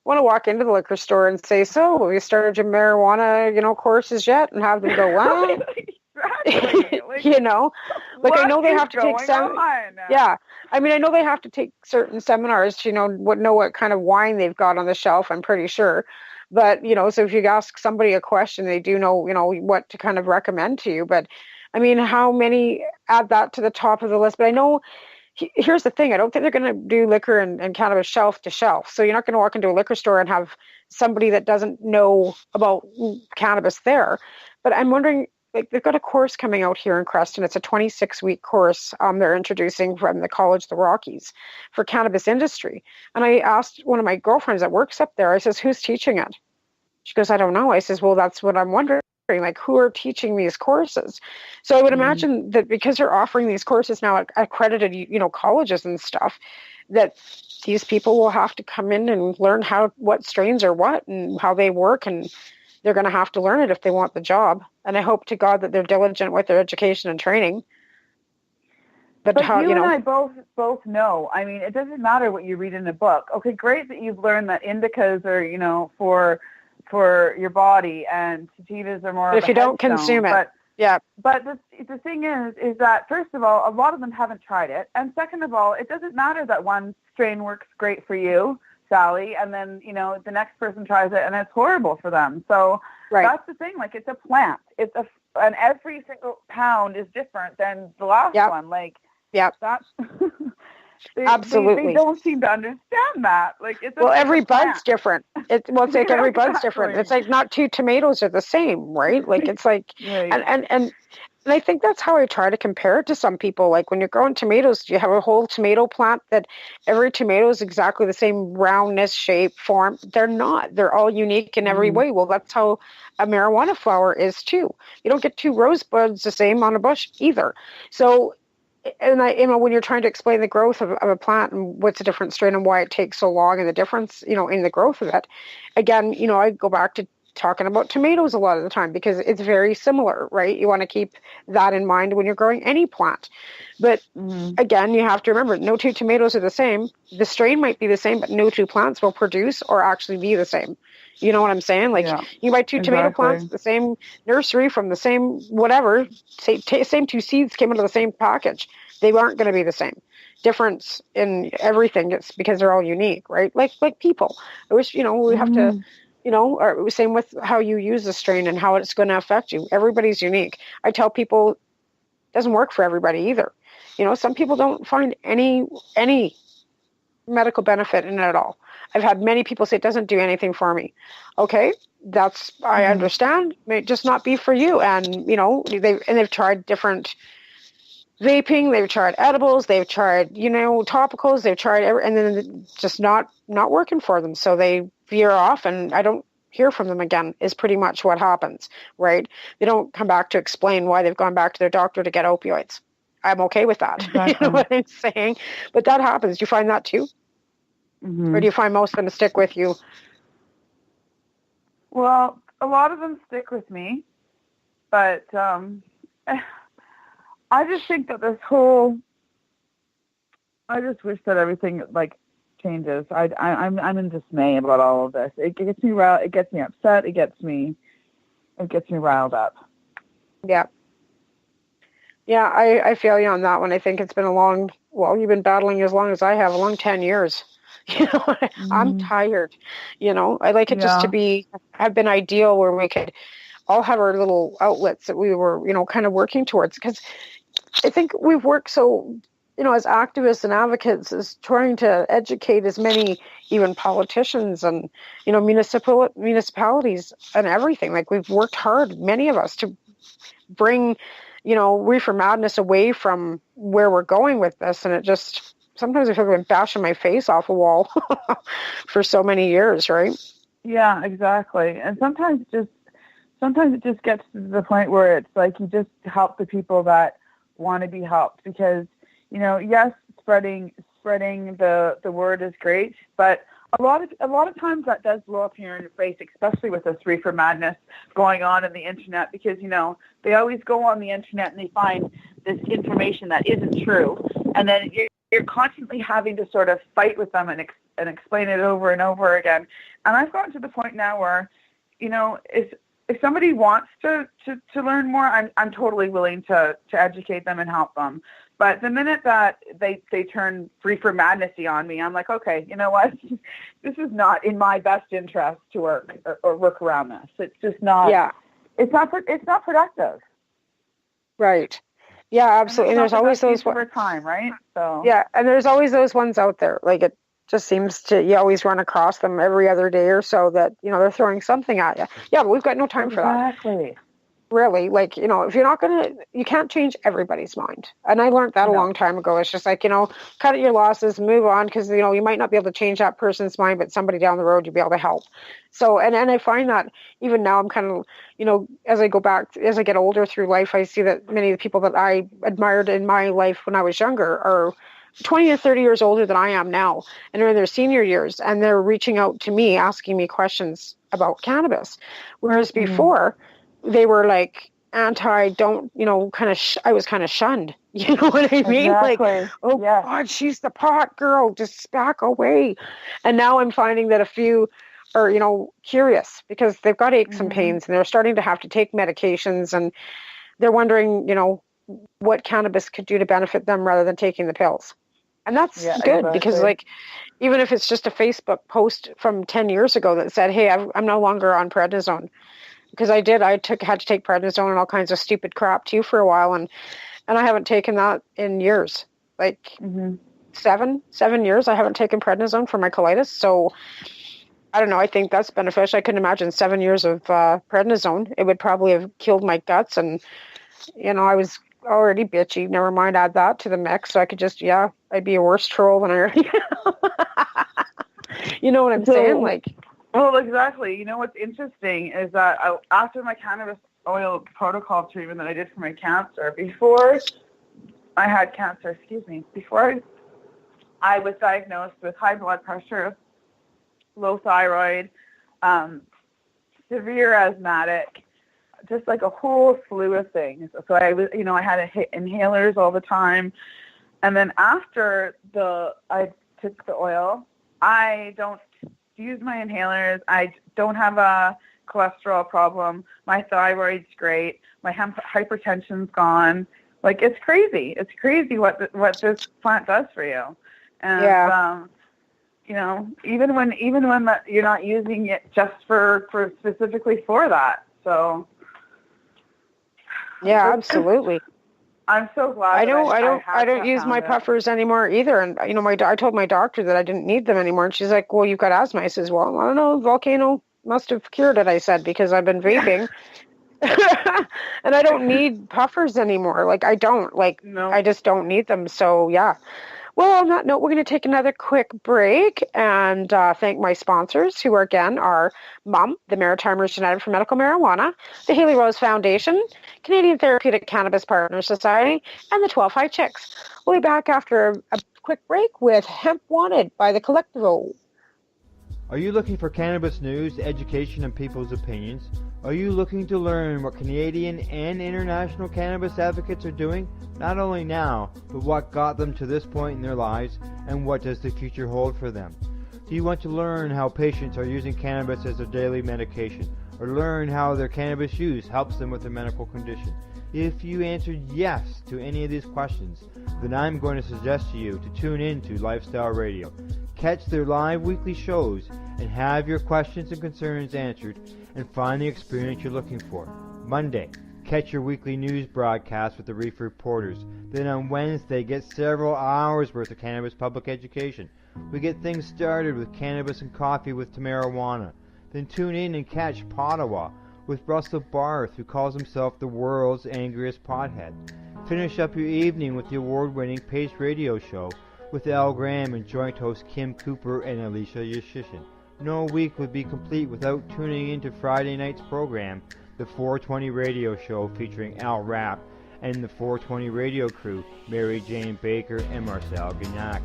want to walk into the liquor store and say, so have you started your marijuana, courses yet? And have them go, what? Exactly. Like, I know they have to take some. Yeah. I mean, I know they have to take certain seminars to know what kind of wine they've got on the shelf. I'm pretty sure, but so if you ask somebody a question, they do know what to kind of recommend to you. But I mean, how many add that to the top of the list? But I know. Here's the thing. I don't think they're going to do liquor and cannabis shelf to shelf. So you're not going to walk into a liquor store and have somebody that doesn't know about cannabis there. But I'm wondering, like, they've got a course coming out here in Creston. It's a 26-week course they're introducing from the College of the Rockies for cannabis industry. And I asked one of my girlfriends that works up there, I says, who's teaching it? She goes, I don't know. I says, well, that's what I'm wondering. Like, who are teaching these courses? So I would imagine that because they're offering these courses now at accredited, colleges and stuff, that these people will have to come in and learn what strains are what and how they work, and they're going to have to learn it if they want the job. And I hope to God that they're diligent with their education and training. But how, you and I both know. I mean, it doesn't matter what you read in a book. Okay, great that you've learned that indicas are, for your body, and sativas are more. But if you don't consume it, But the thing is that, first of all, a lot of them haven't tried it, and second of all, it doesn't matter that one strain works great for you, Sally, and then the next person tries it and it's horrible for them. So that's the thing. Like, it's a plant. And every single pound is different than the last one. Like, that's. Absolutely. They don't seem to understand that. Like, every bud's different. It's like every bud's different. It's like not two tomatoes are the same, right? Like, it's like, and I think that's how I try to compare it to some people. Like, when you're growing tomatoes, you have a whole tomato plant that every tomato is exactly the same roundness, shape, form. They're not. They're all unique in every way. Well, that's how a marijuana flower is too. You don't get two rosebuds the same on a bush either. So. And when you're trying to explain the growth of a plant and what's a different strain and why it takes so long and the difference, in the growth of it, again, I go back to talking about tomatoes a lot of the time because it's very similar, right? You want to keep that in mind when you're growing any plant. But again, you have to remember, no two tomatoes are the same. The strain might be the same, but no two plants will produce or actually be the same. You know what I'm saying? Like, you buy two tomato plants, the same nursery from the same whatever, same two seeds came out of the same package. They aren't going to be the same. Difference in everything. It's because they're all unique, right? Like people. I wish, we have to, or same with how you use the strain and how it's going to affect you. Everybody's unique. I tell people it doesn't work for everybody either. Some people don't find any medical benefit in it at all. I've had many people say it doesn't do anything for me. Okay, I understand. It may just not be for you. And they've tried different vaping, they've tried edibles, they've tried topicals, they've tried and then it's just not working for them. So they veer off, and I don't hear from them again. Is pretty much what happens, right? They don't come back to explain why they've gone back to their doctor to get opioids. I'm okay with that. Exactly. You know what I'm saying? But that happens. Do you find that too? Or do you find most of them stick with you? Well, a lot of them stick with me, but I just think that I just wish that everything changes. I'm in dismay about all of this. It gets me riled. It gets me upset. It gets me riled up. Yeah. Yeah, I feel you on that one. I think it's been you've been battling as long as I have, a long 10 years. I'm tired. I like it just to have been ideal where we could all have our little outlets that we were, kind of working towards. Because I think we've worked so, as activists and advocates, is trying to educate as many, even politicians and, municipalities and everything. Like, we've worked hard, many of us, to bring, reefer madness away from where we're going with this. And it just... sometimes I feel like I've been bashing my face off a wall for so many years, right? Yeah, exactly. And sometimes it just gets to the point where it's like you just help the people that want to be helped, because, yes, spreading the word is great, but a lot of times that does blow up here in your face, especially with this reefer madness going on in the internet, because, they always go on the internet and they find this information that isn't true, and then you're constantly having to sort of fight with them and explain it over and over again. And I've gotten to the point now where, if somebody wants to learn more, I'm totally willing to educate them and help them. But the minute that they turn reefer madnessy on me, I'm like, okay, you know what? This is not in my best interest to work or work around this. It's just not. Yeah. It's not productive. Right. Yeah, absolutely. And there's always those over time, right? So yeah, and there's always those ones out there. Like it just seems to you always run across them every other day or so that they're throwing something at you. Yeah, but we've got no time for that. Exactly. Really, like if you're not you can't change everybody's mind. And I learned that a long time ago. It's just like cut your losses, move on, because you might not be able to change that person's mind, but somebody down the road you'll be able to help. So and I find that even now I'm kind of as I go back, as I get older through life, I see that many of the people that I admired in my life when I was younger are 20 or 30 years older than I am now, and they're in their senior years, and they're reaching out to me, asking me questions about cannabis, whereas before. They were like I was kind of shunned. You know what I mean? Exactly. Like, oh yeah. God, she's the pot girl, just back away. And now I'm finding that a few are, curious because they've got aches and pains and they're starting to have to take medications and they're wondering, what cannabis could do to benefit them rather than taking the pills. And that's good because even if it's just a Facebook post from 10 years ago that said, hey, I'm no longer on prednisone. Because I had to take prednisone and all kinds of stupid crap too for a while, and I haven't taken that in years, like 7 years. I haven't taken prednisone for my colitis, so I don't know. I think that's beneficial. I couldn't imagine 7 years of prednisone. It would probably have killed my guts, and I was already bitchy. Never mind, add that to the mix, so I could just I'd be a worse troll than I already am. You know what I'm saying? Like. Well, exactly. You know what's interesting is that after my cannabis oil protocol treatment that I did for my cancer, before I had cancer, before I was diagnosed with high blood pressure, low thyroid, severe asthmatic, just like a whole slew of things. So I was, I had inhalers all the time, and then after I took the oil, I don't use my inhalers. I don't have a cholesterol problem. My thyroid's great. My hypertension's gone. Like it's crazy. It's crazy what this plant does for you. And even when you're not using it just for specifically for that. So yeah, absolutely. I'm so glad. I don't use my puffers anymore either. And I told my doctor that I didn't need them anymore, and she's like, "Well, you've got asthma." I says, "Well, I don't know. Volcano must have cured it." I said because I've been vaping, and I don't need puffers anymore. Like I don't I just don't need them. So yeah. Well, on that note, we're going to take another quick break and thank my sponsors, who are, again, are MUM, the Maritimers United for Medical Marijuana, the Haley Rose Foundation, Canadian Therapeutic Cannabis Partners Society, and the 12 High Chicks. We'll be back after a quick break with Hemp Wanted by the Collectivo. Are you looking for cannabis news, education, and people's opinions? Are you looking to learn what Canadian and international cannabis advocates are doing, not only now, but what got them to this point in their lives, and what does the future hold for them? Do you want to learn how patients are using cannabis as their daily medication, or learn how their cannabis use helps them with their medical condition? If you answered yes to any of these questions, then I'm going to suggest to you to tune in to Lifestyle Radio. Catch their live weekly shows and have your questions and concerns answered and find the experience you're looking for. Monday, catch your weekly news broadcast with the Reef Reporters. Then on Wednesday, get several hours worth of cannabis public education. We get things started with Cannabis and Coffee with Tamarijuana. Then tune in and catch Pottawa with Russell Barth, who calls himself the world's angriest pothead. Finish up your evening with the award-winning Pace Radio Show with Al Graham and joint host Kim Cooper and Alicia Yashishin. No week would be complete without tuning into Friday night's program, the 420 Radio Show, featuring Al Rapp and the 420 Radio crew, Mary Jane Baker and Marcel Gignac.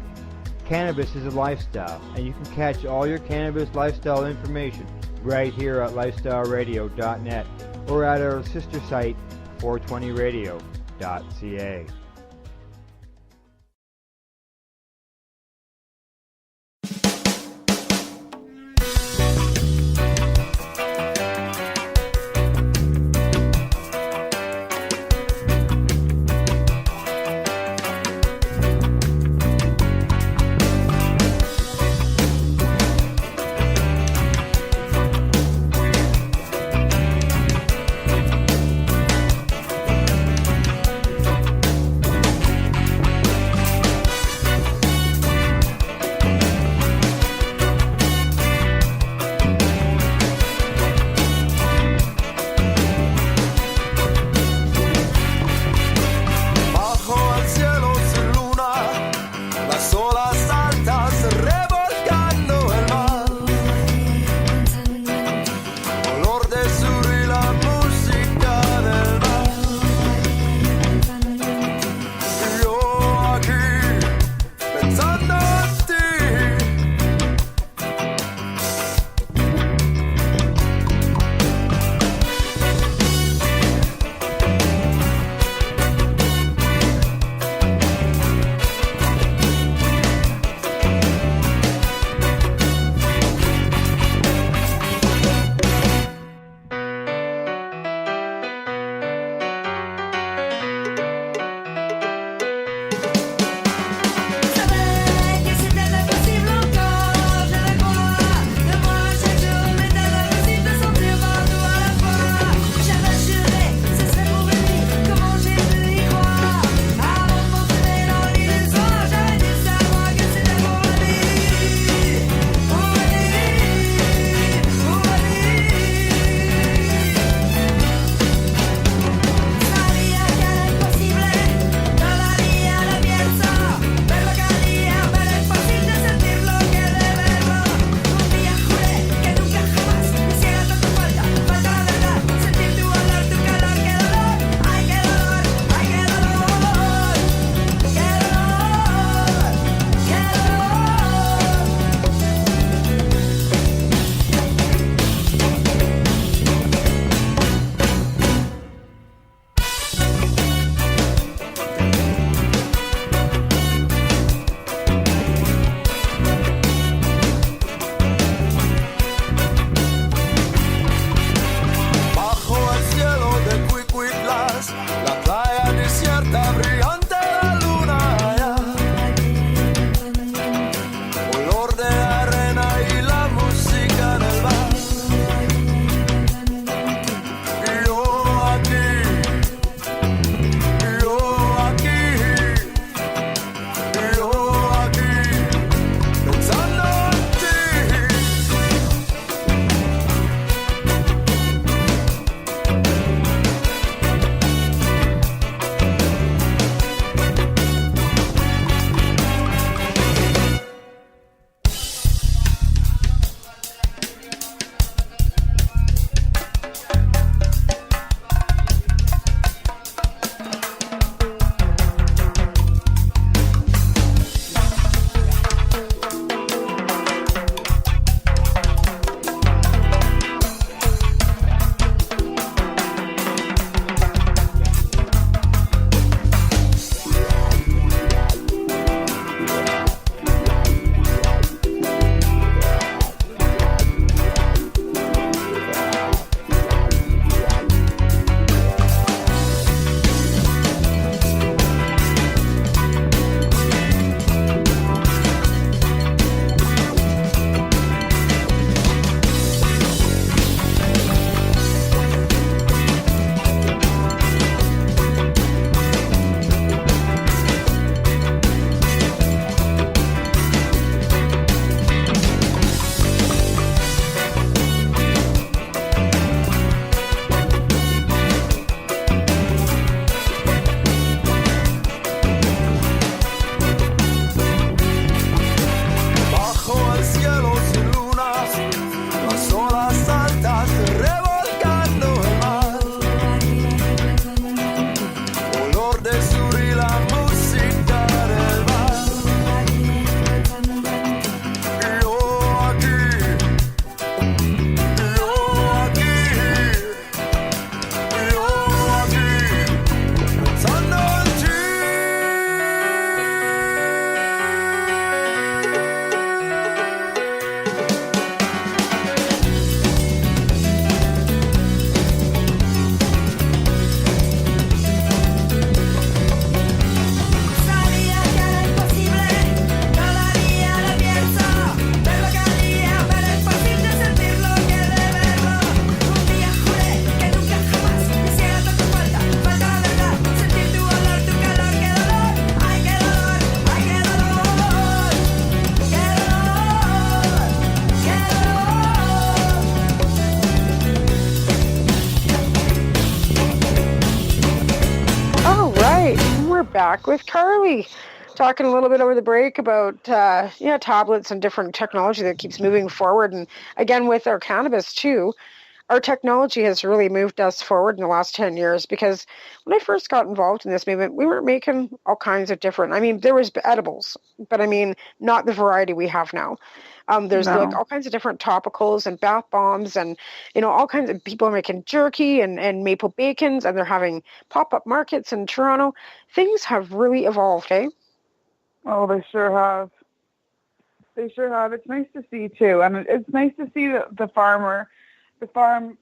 Cannabis is a lifestyle, and you can catch all your cannabis lifestyle information right here at lifestyleradio.net or at our sister site, 420radio.ca. back with Karli, talking a little bit over the break about tablets and different technology that keeps moving forward. And again, with our cannabis too, our technology has really moved us forward in the last 10 years, because when I first got involved in this movement, we were making all kinds of different, I mean, there was edibles, but I mean, not the variety we have now. There's like all kinds of different topicals and bath bombs, and, you know, all kinds of people are making jerky and maple bacons, and they're having pop-up markets in Toronto. Things have really evolved, eh? Oh, they sure have. They sure have. It's nice to see too. And it's nice to see the farm,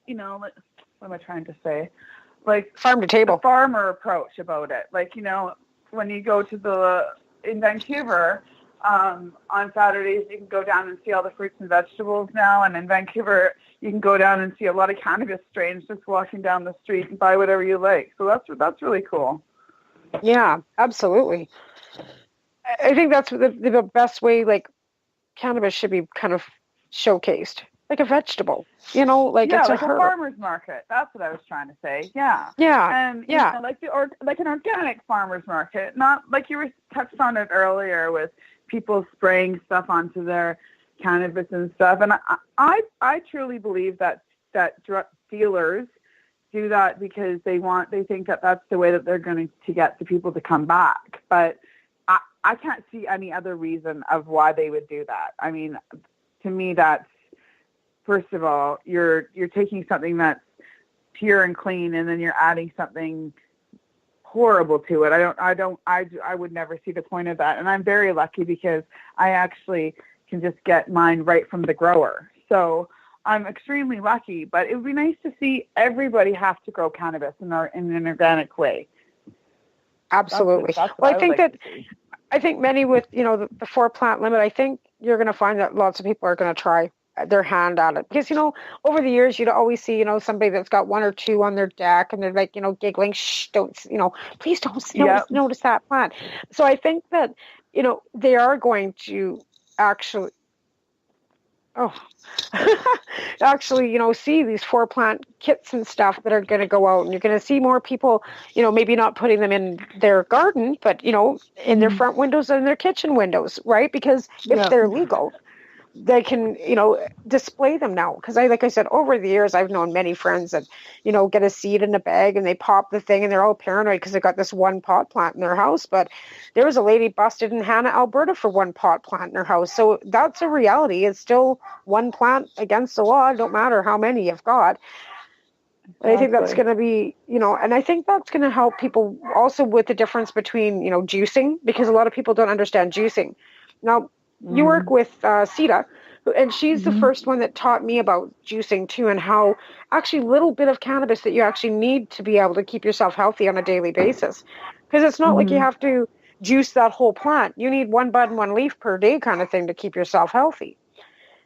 you know, like, what am I trying to say? Like farm to table. The farmer approach about it. Like, you know, when you go to in Vancouver, on Saturdays, you can go down and see all the fruits and vegetables now. And in Vancouver, you can go down and see a lot of cannabis strains just walking down the street and buy whatever you like. So that's really cool. Yeah, absolutely. I think that's the best way, like, cannabis should be kind of showcased. Like a vegetable, you know, like it's like a a farmer's market. That's what I was trying to say. Yeah. Yeah. And you know, like an organic farmer's market, not like you were touched on it earlier with people spraying stuff onto their cannabis and stuff. And I truly believe that drug dealers do that because they think that that's the way that they're going to get the people to come back. But I can't see any other reason of why they would do that. I mean, to me, that's, first of all, you're taking something that's pure and clean, and then you're adding something horrible to it. I would never see the point of that. And I'm very lucky because I actually can just get mine right from the grower. So I'm extremely lucky, but it would be nice to see everybody have to grow cannabis in an organic way. Absolutely. That's well, I think many with, you know, the 4-plant limit, I think you're going to find that lots of people are going to try their hand at it, because, you know, over the years you'd always see, you know, somebody that's got 1 or 2 on their deck, and they're like, you know, giggling, shh, don't, you know, please don't notice that plant. So I think that, you know, they are going to actually you know, see these 4-plant kits and stuff that are going to go out, and you're going to see more people, you know, maybe not putting them in their garden, but, you know, in their front windows and their kitchen windows, right? Because if they're legal, they can, you know, display them now. Because like I said, over the years, I've known many friends that, you know, get a seed in a bag and they pop the thing, and they're all paranoid because they've got this one pot plant in their house. But there was a lady busted in Hannah, Alberta for 1 pot plant in her house. So that's a reality. It's still 1 plant against the law. Don't matter how many you've got. Exactly. I think that's going to be, you know, and I think that's going to help people also with the difference between, you know, juicing, because a lot of people don't understand juicing. Now, you work with Sita, and she's the first one that taught me about juicing too, and how actually little bit of cannabis that you actually need to be able to keep yourself healthy on a daily basis. Because it's not like you have to juice that whole plant. You need 1 bud and 1 leaf per day kind of thing to keep yourself healthy.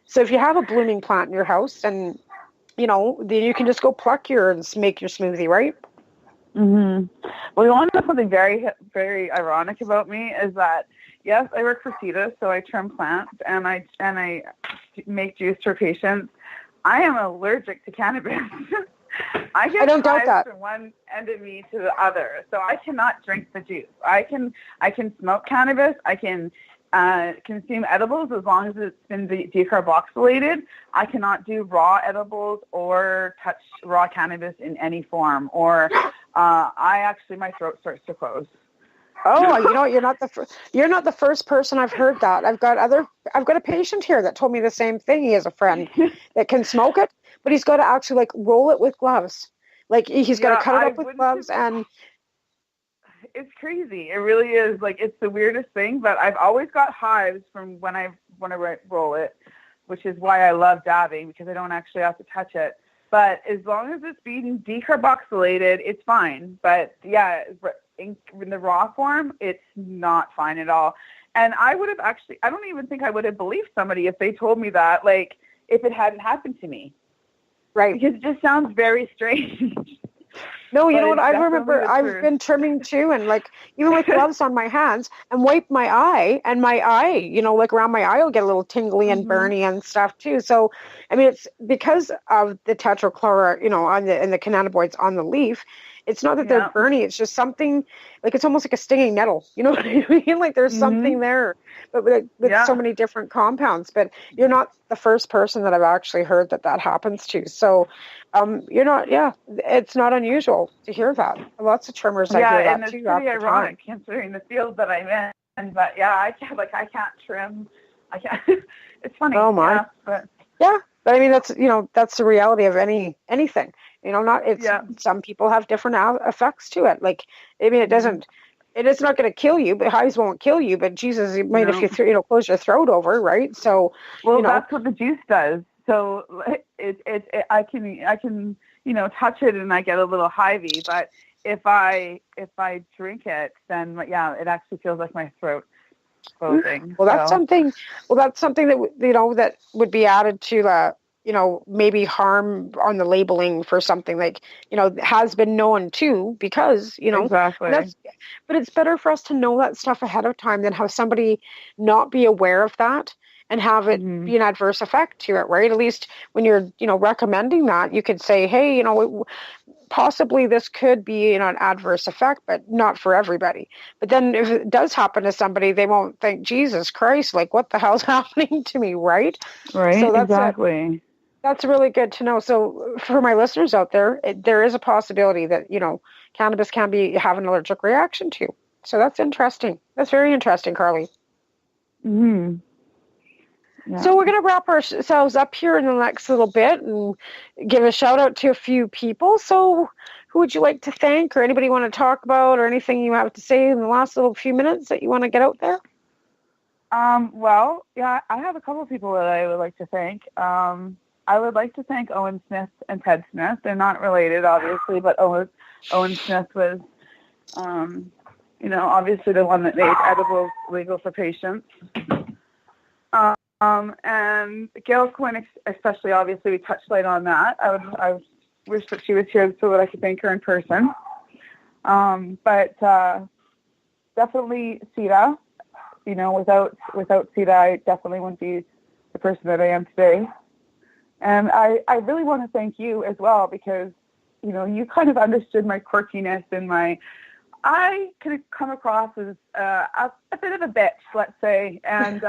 So if you have a blooming plant in your house, and, you know, then you can just go pluck and make your smoothie, right? Well, you want to know something very, very ironic about me is that, yes, I work for Sita, so I trim plants and I make juice for patients. I am allergic to cannabis. I don't doubt that. From one end of me to the other, so I cannot drink the juice. I can smoke cannabis. I can consume edibles as long as it's been decarboxylated. I cannot do raw edibles or touch raw cannabis in any form. Or my throat starts to close. Oh, you know, you're not the first person I've heard that. I've got a patient here that told me the same thing. He has a friend that can smoke it, but he's got to actually like roll it with gloves. Like he's got to cut it up with gloves, and it's crazy. It really is. Like, it's the weirdest thing, but I've always got hives from when I roll it, which is why I love dabbing, because I don't actually have to touch it. But as long as it's being decarboxylated, it's fine. But yeah, in the raw form, it's not fine at all. And I don't even think I would have believed somebody if they told me that, like, if it hadn't happened to me. Right. Because it just sounds very strange. No, you know what? I remember I've been trimming too, and like even with gloves on my hands, and wipe my eye, and my eye, you know, like around my eye will get a little tingly and burny and stuff too. So, I mean, it's because of the tetrachloride, you know, in the cannabinoids on the leaf. It's not that they're burning. It's just something, like it's almost like a stinging nettle. You know what I mean? Like there's something there, but with so many different compounds. But you're not the first person that I've actually heard that happens to. So you're not, it's not unusual to hear that. Lots of trimmers I hear that and it's too. pretty ironic considering the field that I'm in. But I can't trim. I can't. It's funny. Oh my. But I mean that's that's the reality of anything. Some people have different effects to it. Like I mean, it's not going to kill you, but hives won't kill you. But Jesus, it might if you close your throat over, right? So that's what the juice does. So I can touch it and I get a little hivey, but if I drink it, then it actually feels like my throat closing. Well, that's something that that would be added to maybe harm on the labeling for something like has been known too, because exactly. But it's better for us to know that stuff ahead of time than have somebody not be aware of that and have it be an adverse effect to it, right? At least when you're recommending that, you could say, hey, possibly this could be an adverse effect, but not for everybody. But then if it does happen to somebody, they won't think, Jesus Christ, like what the hell's happening to me, right? Right, so that's exactly. That's really good to know. So for my listeners out there, there is a possibility that, cannabis can have an allergic reaction to. So that's interesting. That's very interesting, Karli. Mm-hmm. Yeah. So we're going to wrap ourselves up here in the next little bit and give a shout out to a few people. So who would you like to thank, or anybody you want to talk about, or anything you have to say in the last little few minutes that you want to get out there? I have a couple of people that I would like to thank. I would like to thank Owen Smith and Ted Smith. They're not related, obviously, but Owen Smith was, obviously the one that made edibles legal for patients. And Gail Quinn, especially, obviously, we touched light on that. I wish that she was here so that I could thank her in person. But definitely Sita. Without Sita, I definitely wouldn't be the person that I am today. And I really want to thank you as well, because, you kind of understood my quirkiness and I could have come across as a bit of a bitch, let's say. And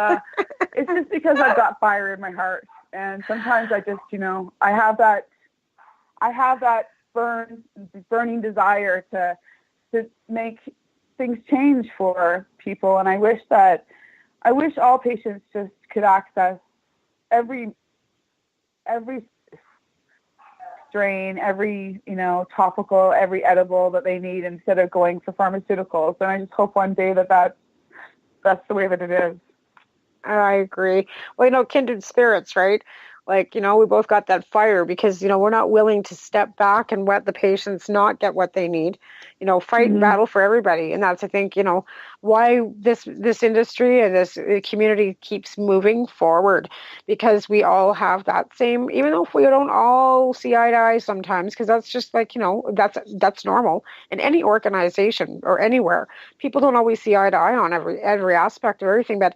it's just because I've got fire in my heart. And sometimes I just, I have that burning desire to make things change for people. And I wish all patients just could access every strain, every topical, every edible that they need instead of going for pharmaceuticals. And I just hope one day that's the way that it is. I agree. Well, kindred spirits, right? Like, we both got that fire because, we're not willing to step back and let the patients not get what they need, fight and battle for everybody. And that's, I think, why this industry and this community keeps moving forward, because we all have that same, even though if we don't all see eye to eye sometimes, because that's just like, that's normal in any organization or anywhere. People don't always see eye to eye on every aspect of everything, but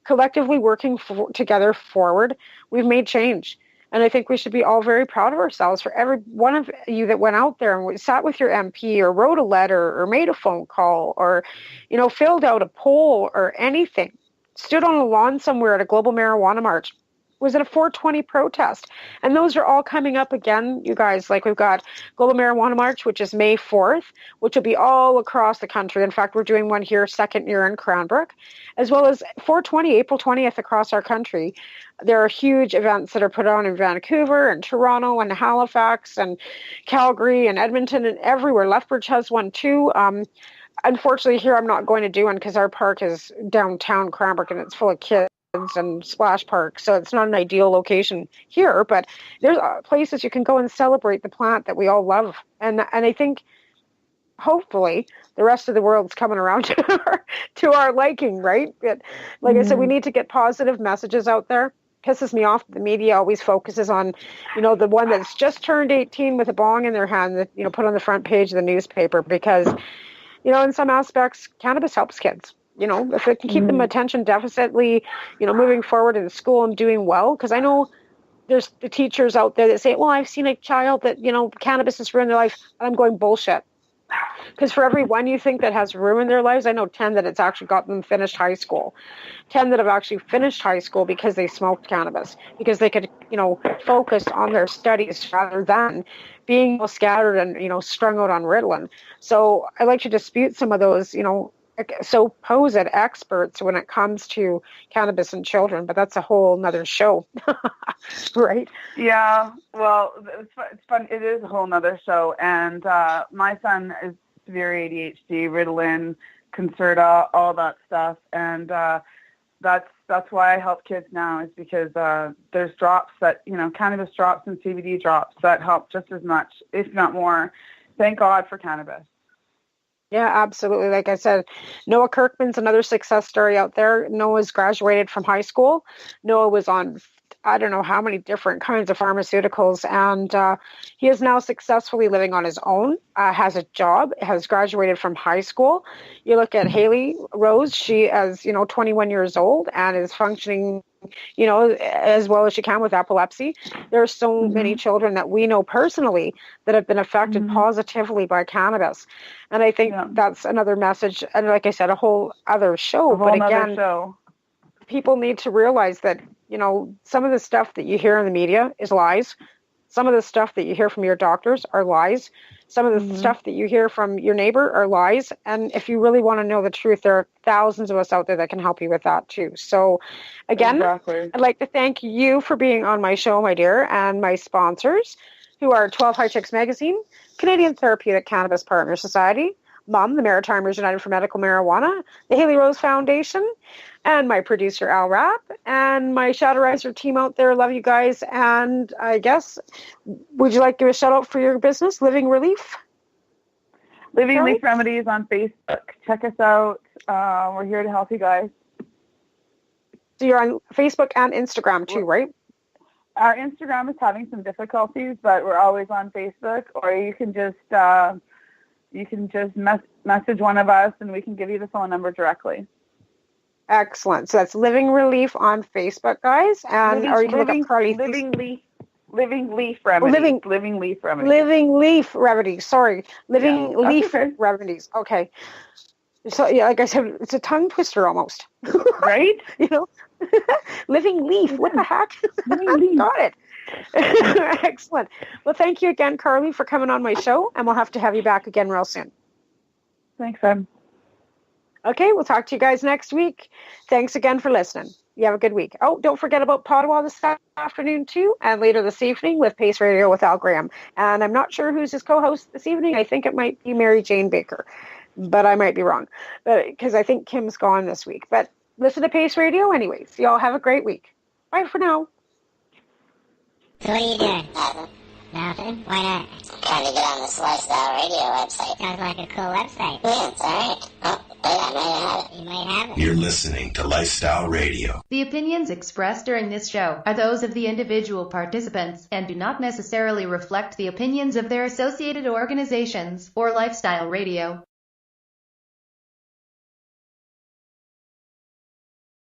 collectively working together forward, we've made change. And I think we should be all very proud of ourselves for every one of you that went out there and sat with your MP or wrote a letter or made a phone call or, filled out a poll or anything, stood on a lawn somewhere at a global marijuana march, was at a 420 protest. And those are all coming up again, you guys. Like, we've got Global Marijuana March, which is May 4th, which will be all across the country. In fact, we're doing one here second year in Cranbrook, as well as 420, April 20th across our country. There are huge events that are put on in Vancouver and Toronto and Halifax and Calgary and Edmonton and everywhere. Lethbridge has one too. Unfortunately, here I'm not going to do one because our park is downtown Cranbrook and it's full of kids and splash parks, so it's not an ideal location here, but there's places you can go and celebrate the plant that we all love, and I think hopefully the rest of the world's coming around to our liking, right? But like I said, we need to get positive messages out there. Pisses me off, the media always focuses on the one that's just turned 18 with a bong in their hand that put on the front page of the newspaper, because in some aspects cannabis helps kids. If it can keep them attention deficitly, moving forward in school and doing well. Because I know there's the teachers out there that say, well, I've seen a child that, cannabis has ruined their life. And I'm going, bullshit. Because for every one you think that has ruined their lives, I know 10 that it's actually got them finished high school. 10 that have actually finished high school because they smoked cannabis, because they could, focus on their studies rather than being all scattered and, strung out on Ritalin. So I like to dispute some of those, supposed experts when it comes to cannabis in children, but that's a whole nother show, right? Yeah, well, it's fun. It is a whole nother show. And my son is severe ADHD, Ritalin, Concerta, all that stuff. And that's why I help kids now, is because there's drops that, cannabis drops and CBD drops that help just as much, if not more. Thank God for cannabis. Yeah, absolutely. Like I said, Noah Kirkman's another success story out there. Noah's graduated from high school. Noah was on, I don't know how many different kinds of pharmaceuticals, and he is now successfully living on his own, has a job, has graduated from high school. You look at Haley Rose, she is, 21 years old and is functioning, as well as she can with epilepsy. There are so many children that we know personally that have been affected positively by cannabis. And I think that's another message. And like I said, a whole other show. But again, people need to realize that, some of the stuff that you hear in the media is lies. Some of the stuff that you hear from your doctors are lies. Some of the stuff that you hear from your neighbor are lies. And if you really want to know the truth, there are thousands of us out there that can help you with that too. So again, I'd like to thank you for being on my show, my dear, and my sponsors, who are 12 High Chicks Magazine, Canadian Therapeutic Cannabis Partner Society, MUM, the Maritimers United for Medical Marijuana, the Haley Rose Foundation, and my producer, Al Rapp, and my Shatterizer team out there. Love you guys. And I guess, would you like to give a shout out for your business, Living Relief? Living Leaf Remedies on Facebook. Check us out. We're here to help you guys. So you're on Facebook and Instagram too, right? Our Instagram is having some difficulties, but we're always on Facebook. Or you can just message one of us, and we can give you the phone number directly. Excellent. So that's Living Relief on Facebook, guys. And or you can look up Karli Living Leaf Remedies. Living Leaf Remedies. Living Leaf Remedies. Sorry. Living Leaf Remedies. Okay. So yeah, like I said, it's a tongue twister almost. Right? Living Leaf. What the heck? Got it. Excellent. Well, thank you again, Karli, for coming on my show, and we'll have to have you back again real soon. Thanks, Em. Okay, we'll talk to you guys next week. Thanks again for listening. You have a good week. Oh, don't forget about Padua this afternoon, too, and later this evening with Pace Radio with Al Graham. And I'm not sure who's his co-host this evening. I think it might be Mary Jane Baker, but I might be wrong, because I think Kim's gone this week. But listen to Pace Radio anyways. Y'all have a great week. Bye for now. So what are you doing? Nothing? Why not? Trying to get on this Lifestyle Radio website. Sounds like a cool website. Yeah, it's alright. Oh, wait, I might have it. You might have it. You're listening to Lifestyle Radio. The opinions expressed during this show are those of the individual participants and do not necessarily reflect the opinions of their associated organizations or Lifestyle Radio.